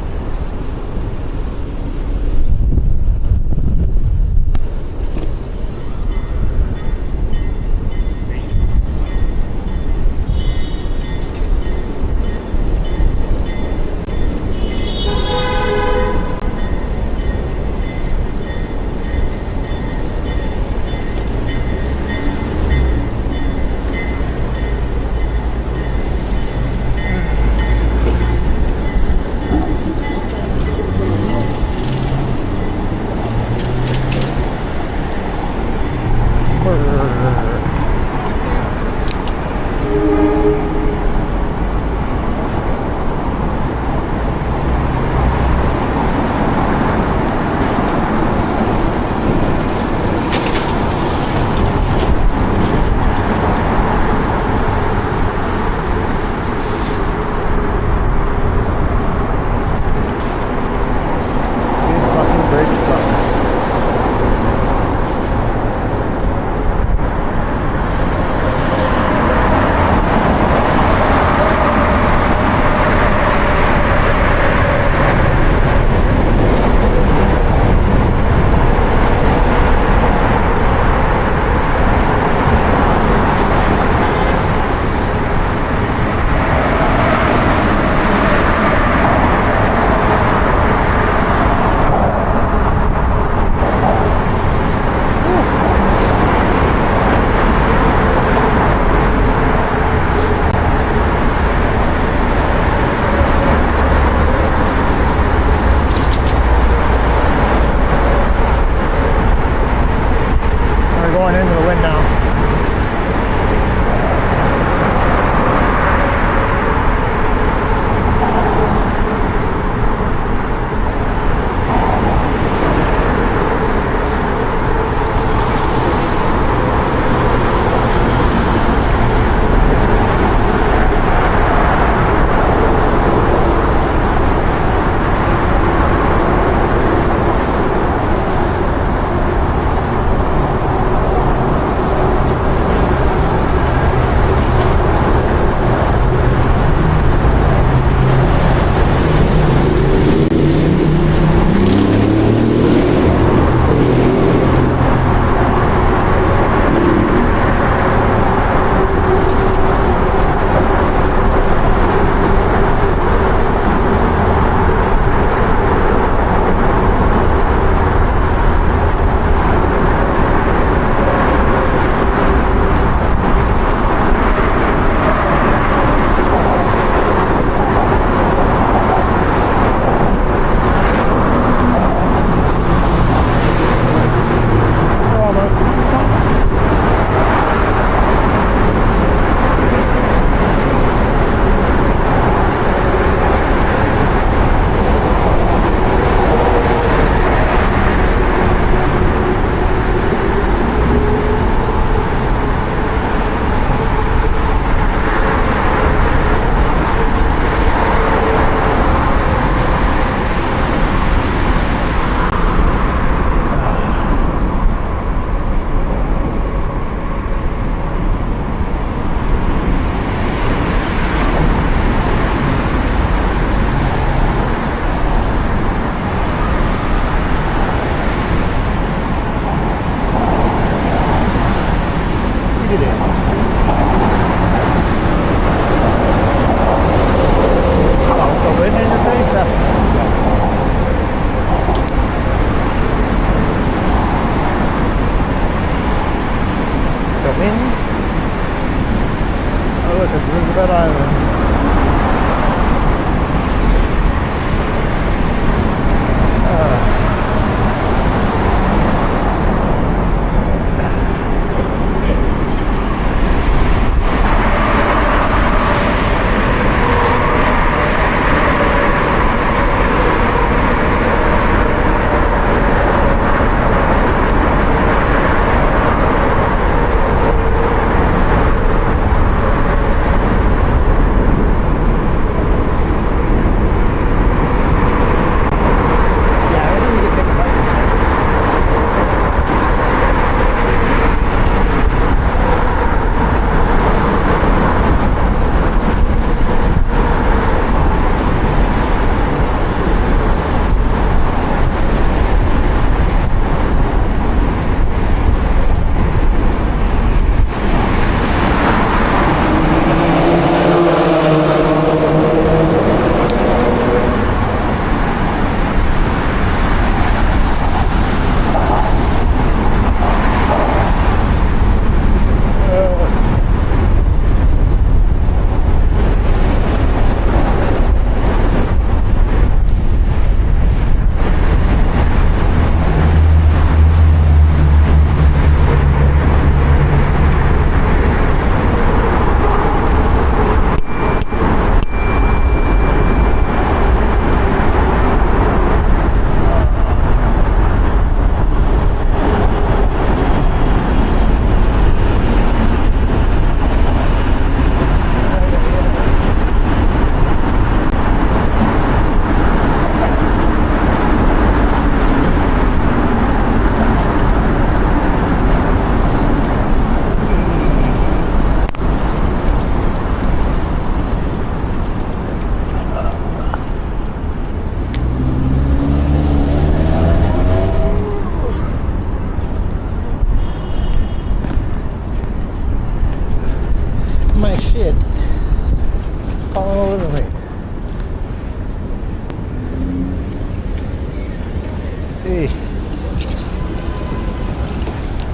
Hey.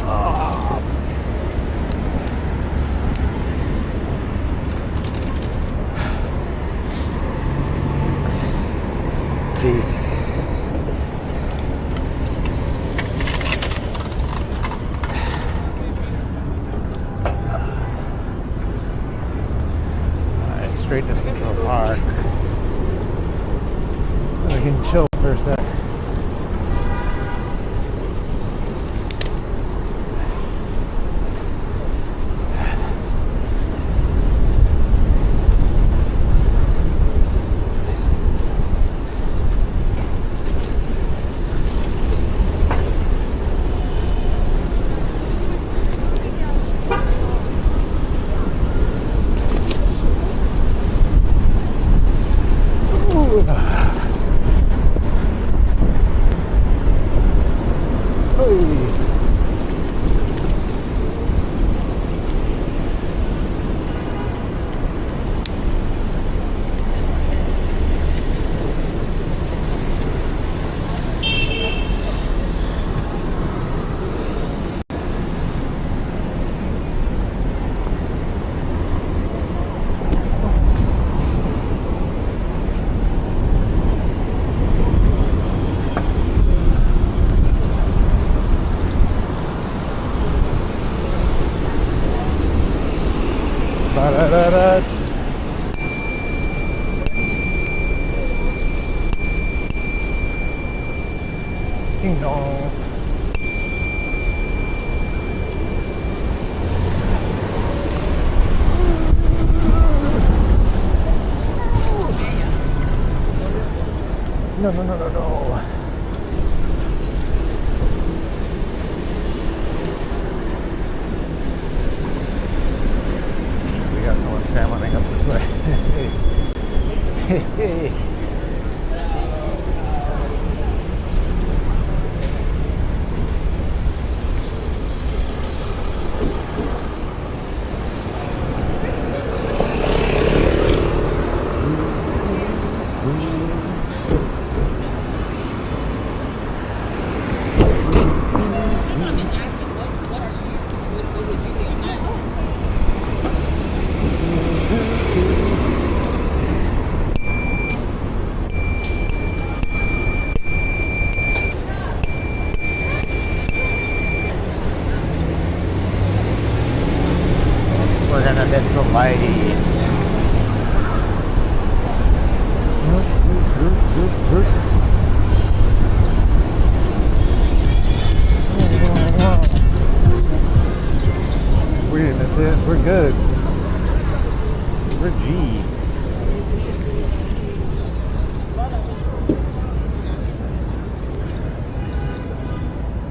Ah. Jeez. Alright, straight to Central Park. I can chill for a sec. Da-da-da-da. Ding dong. No, no, no, no, no. We got someone salmoning up this way. Hey. We're gonna miss the light. We didn't miss it. We're good. We're G.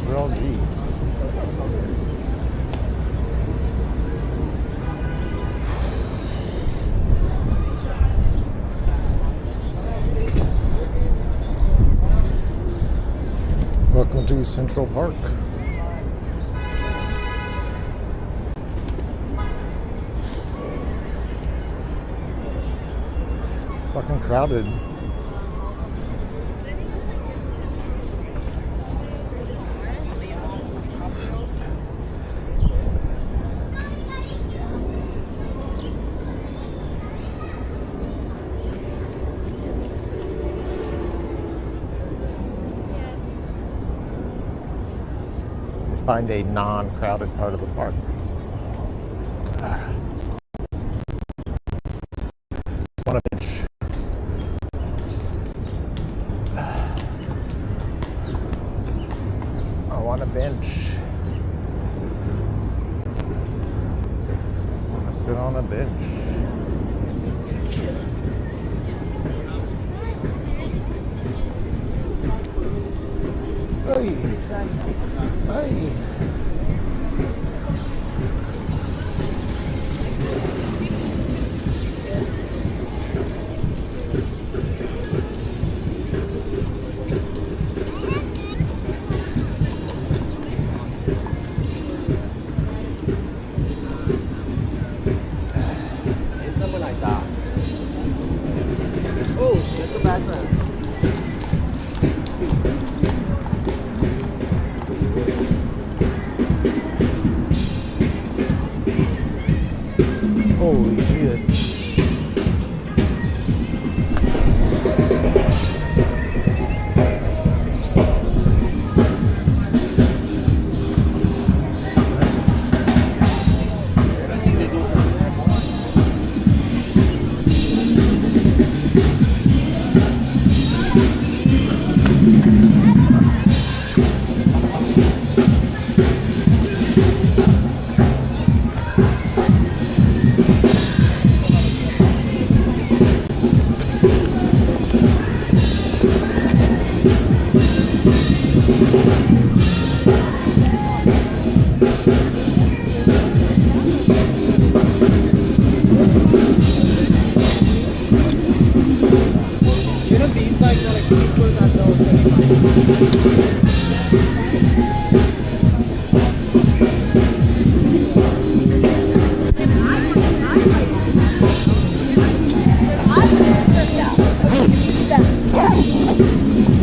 We're all G. Welcome to Central Park. It's fucking crowded. Find a non-crowded part of the park. Want a bench? I want a bench. I want to sit on a bench. Hey. Hey.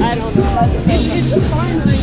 I don't know. It's a fine line.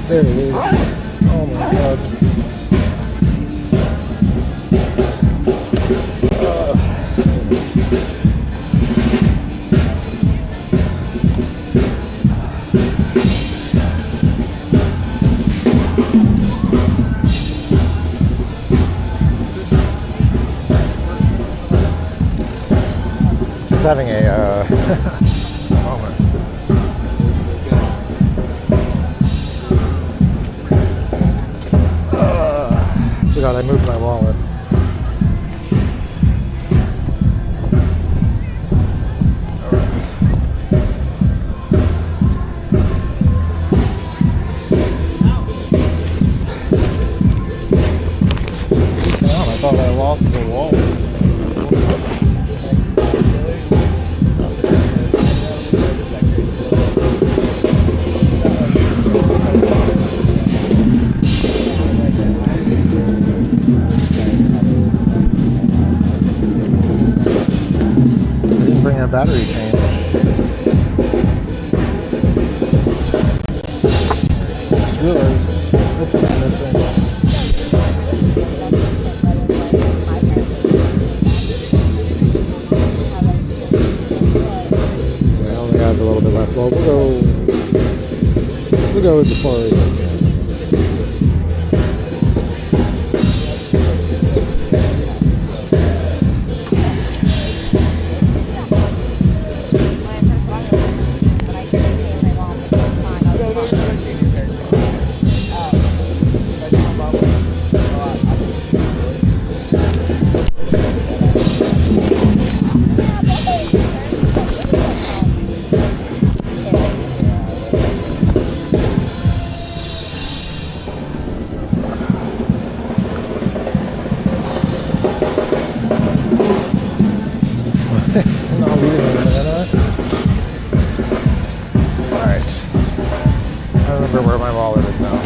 There it is. Oh my god. Just having a moment. Forgot I moved my wallet. Damn, I thought I lost the wallet. Bring a battery change. Just realized that's what I'm missing. Yeah, I only have a little bit left. Well, we'll go as far as I can. I'm not leaving anything, am I? Alright. I remember where my wallet is now.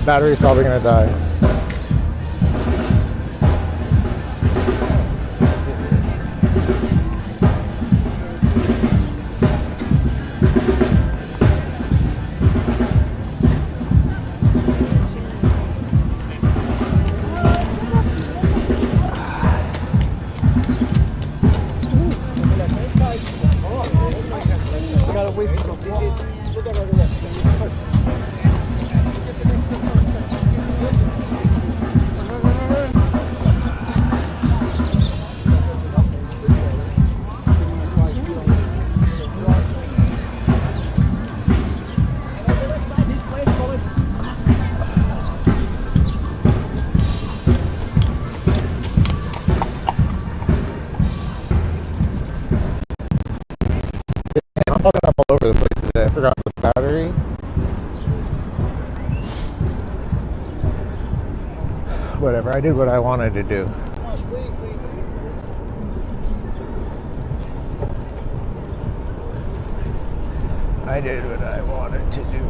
Battery's probably gonna die. I'm fucking up all over the place today. I forgot the battery. Whatever, I did what I wanted to do. I did what I wanted to do.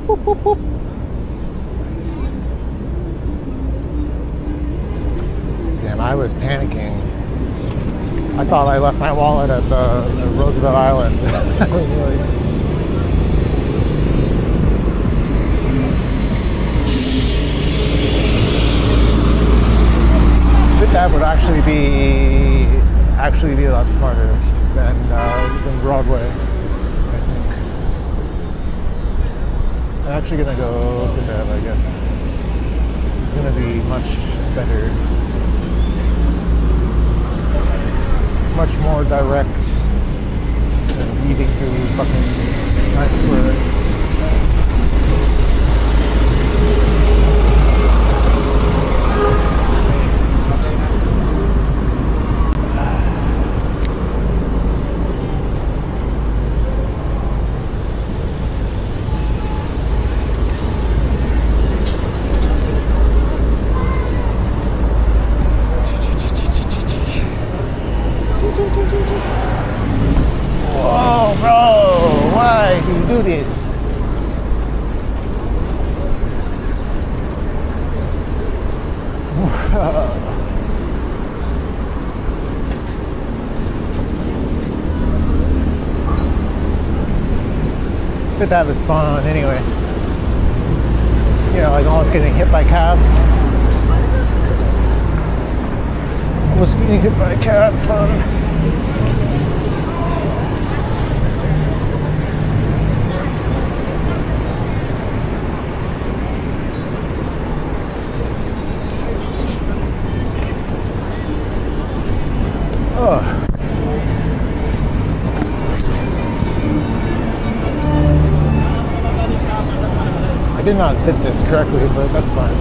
Boop, boop, boop. Damn, I was panicking. I thought I left my wallet at the Roosevelt Island. That would actually be a lot smarter than Broadway, I think. I'm actually gonna go to bed, I guess. This is gonna be much better, much more direct than reading through fucking Times Square. Whoa, bro, why do you do this? But that was fun anyway. You know, like almost getting hit by a cab. Almost getting hit by a cab, fun. I did not fit this correctly, but that's fine.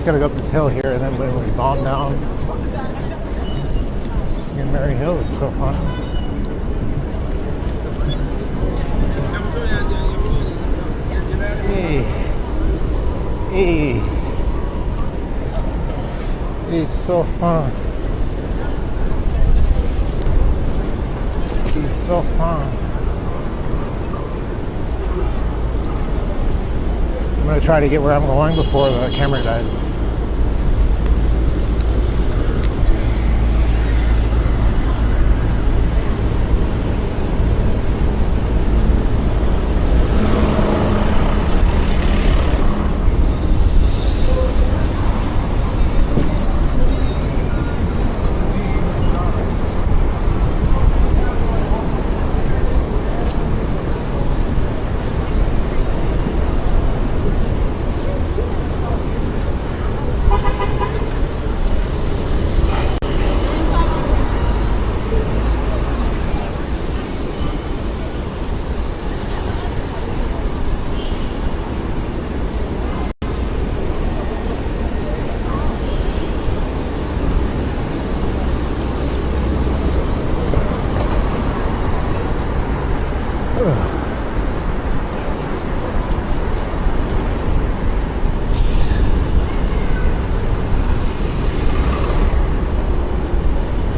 just gotta go up this hill here, and then when we bomb down in Mary Hill, it's so fun. Hey, hey, it's so fun. It's so fun. I'm gonna try to get where I'm going before the camera dies.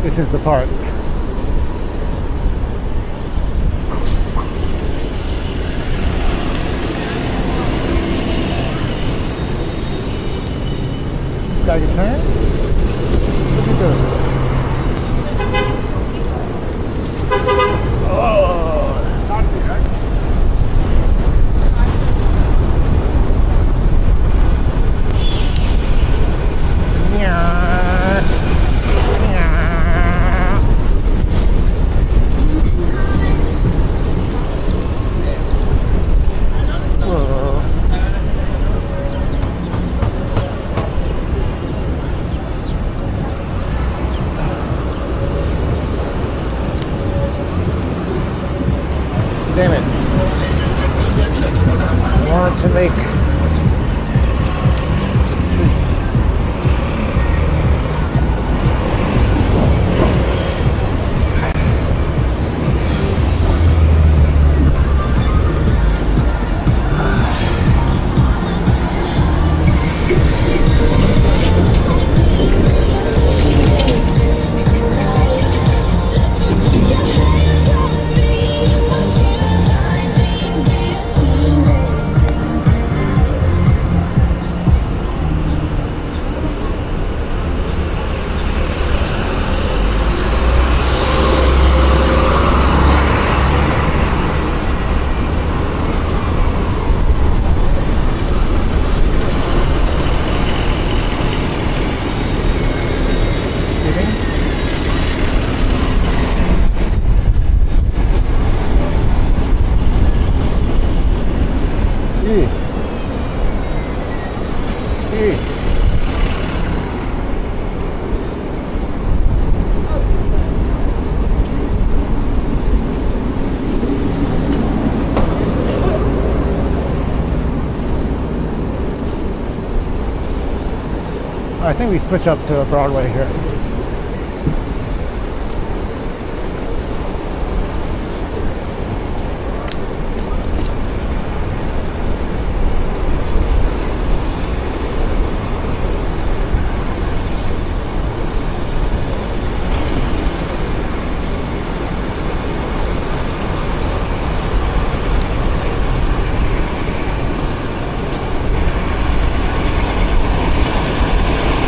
This is the part. Is this guy can turn? What's he doing? Damn it. I wanted to make I think we switch up to Broadway here.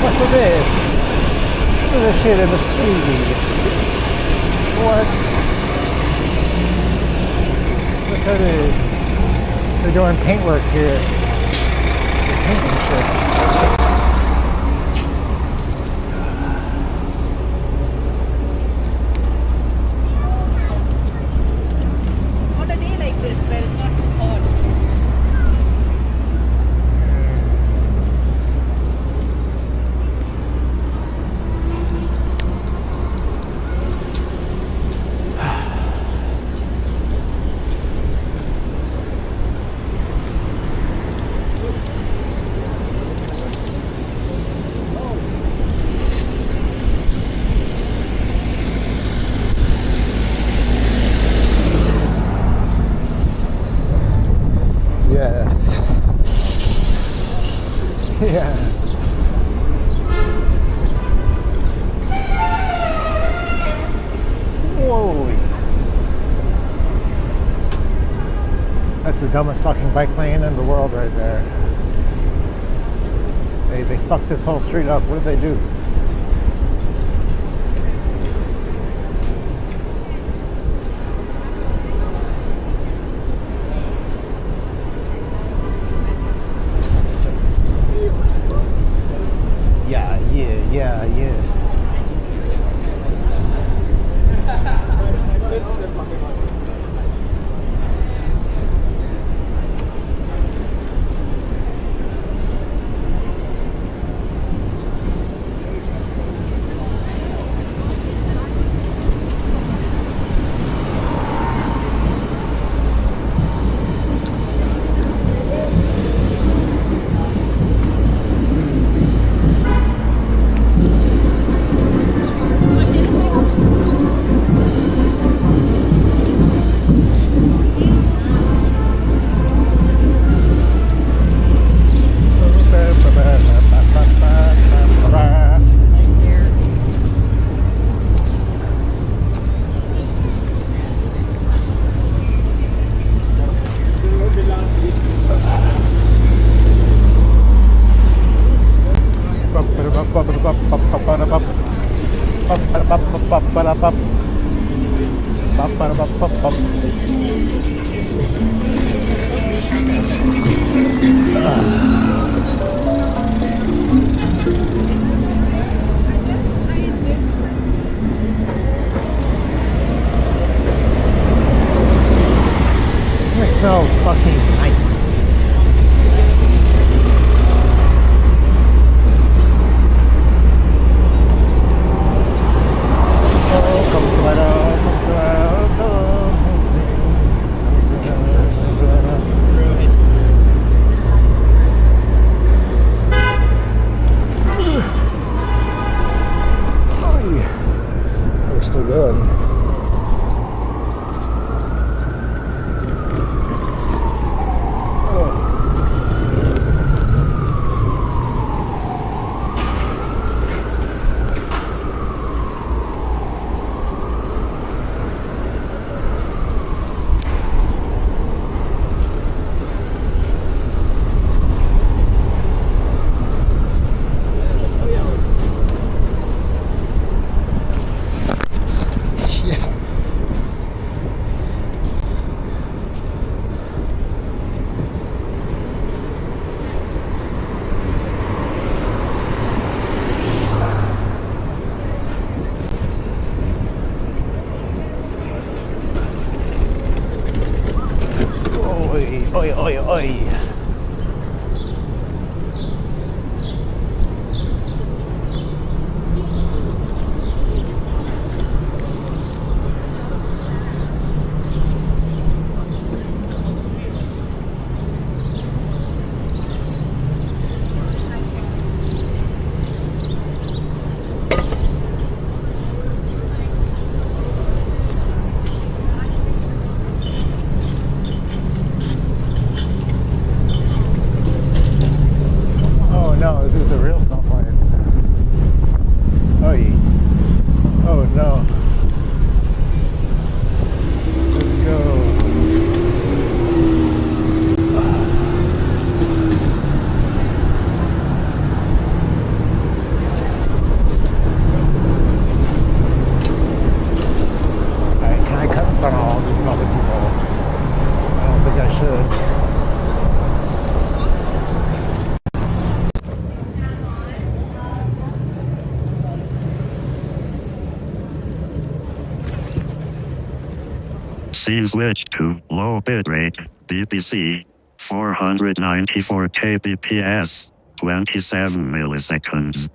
What's this? This is the shit in the streets. What? What's this? They're doing paintwork here. They're painting shit. On a day like this where it's not too hot. Yeah. Whoa. That's the dumbest fucking bike lane in the world right there. They fucked this whole street up. What did they do? Yeah. This smells fucking nice. We're still going. Oi. No, this is the real stoplight. Oh no. Let's go. Alright, can I cut in front of all these other people? I don't think I should. C switch to low bitrate, DPC, 494 kbps, 27 milliseconds.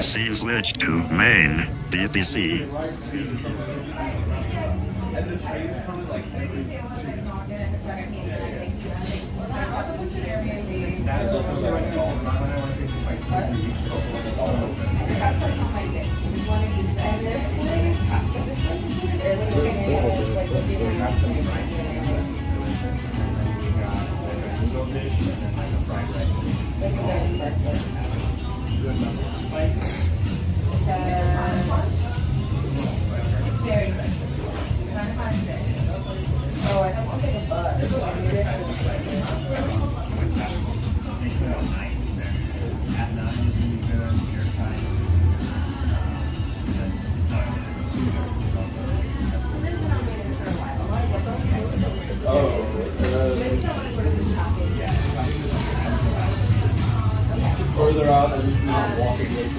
C switch to main DPC. Further out, I just not walking with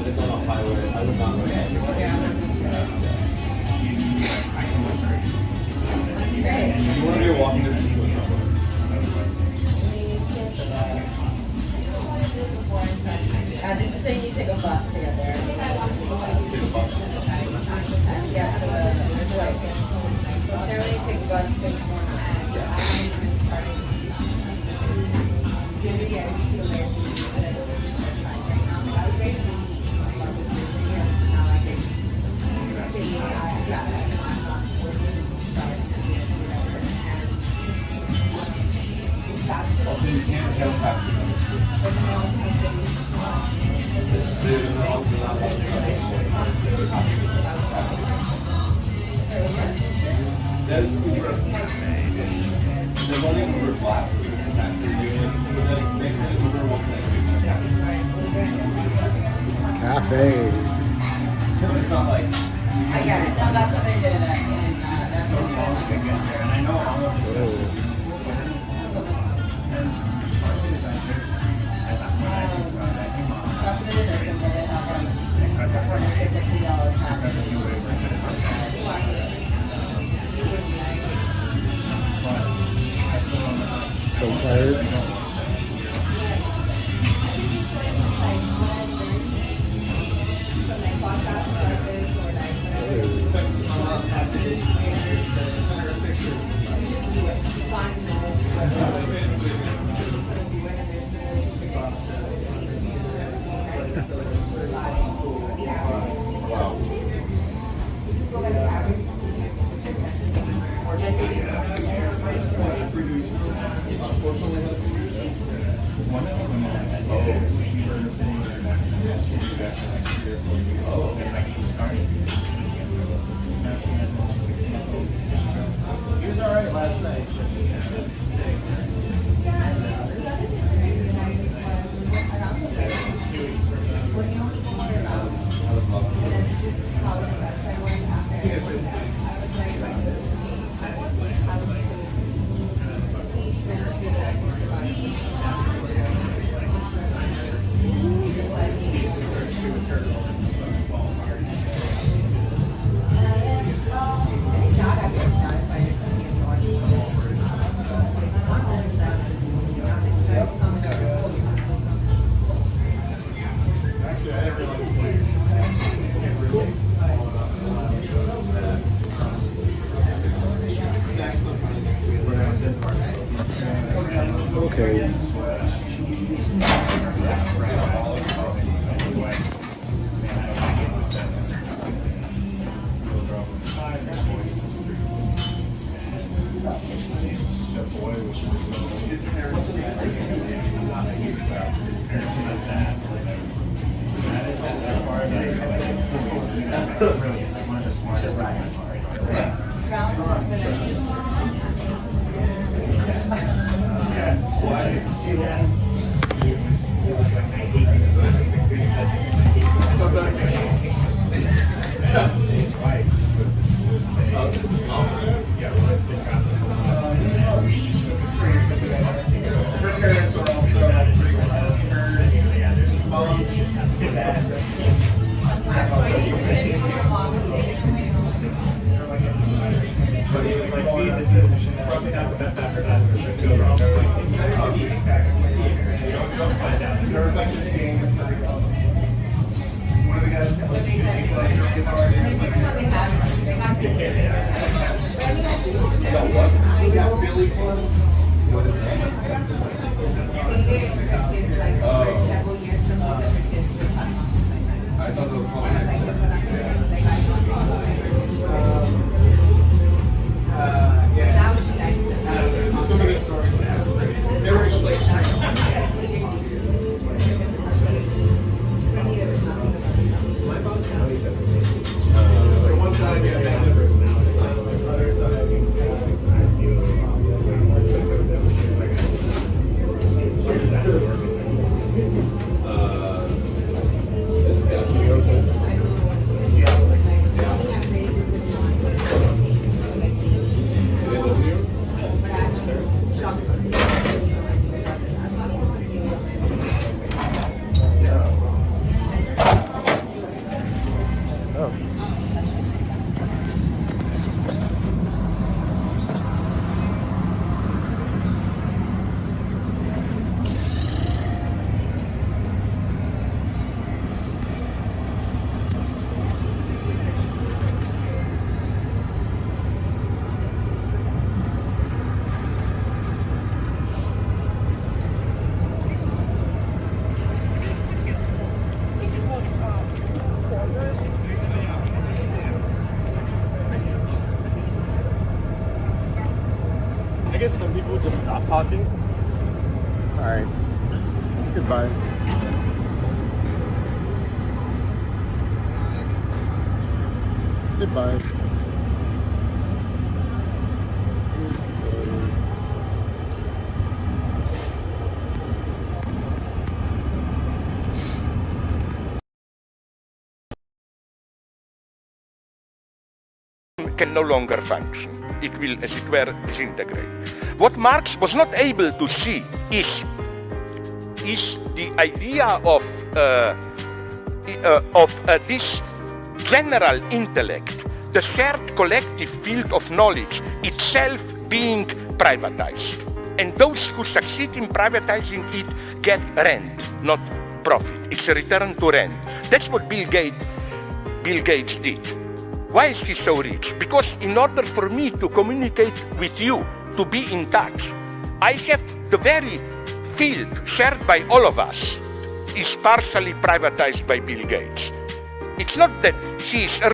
it's on a highway. I would not go ahead. You want to be walking distance with someone? This is saying you take a bus together. Take a bus. Yeah, so the license. Generally take a bus to more. There's only an Uber class for the taxi union, so that's basically Uber will connect you to Cafe. But it's not like I get it. No, that's what they did. That's what they did. and I know how much That's what it is. They have $50 So tired. tax. Okay. I guess some people just stop talking. All right. Goodbye. Goodbye. Can no longer function. It will, as it were, disintegrate. What Marx was not able to see is the idea of this general intellect, the shared collective field of knowledge itself being privatized. And those who succeed in privatizing it get rent, not profit. It's a return to rent. That's what Bill Gates did. Why is he so rich? Because in order for me to communicate with you, to be in touch, I have the very field shared by all of us is partially privatized by Bill Gates. It's not that he is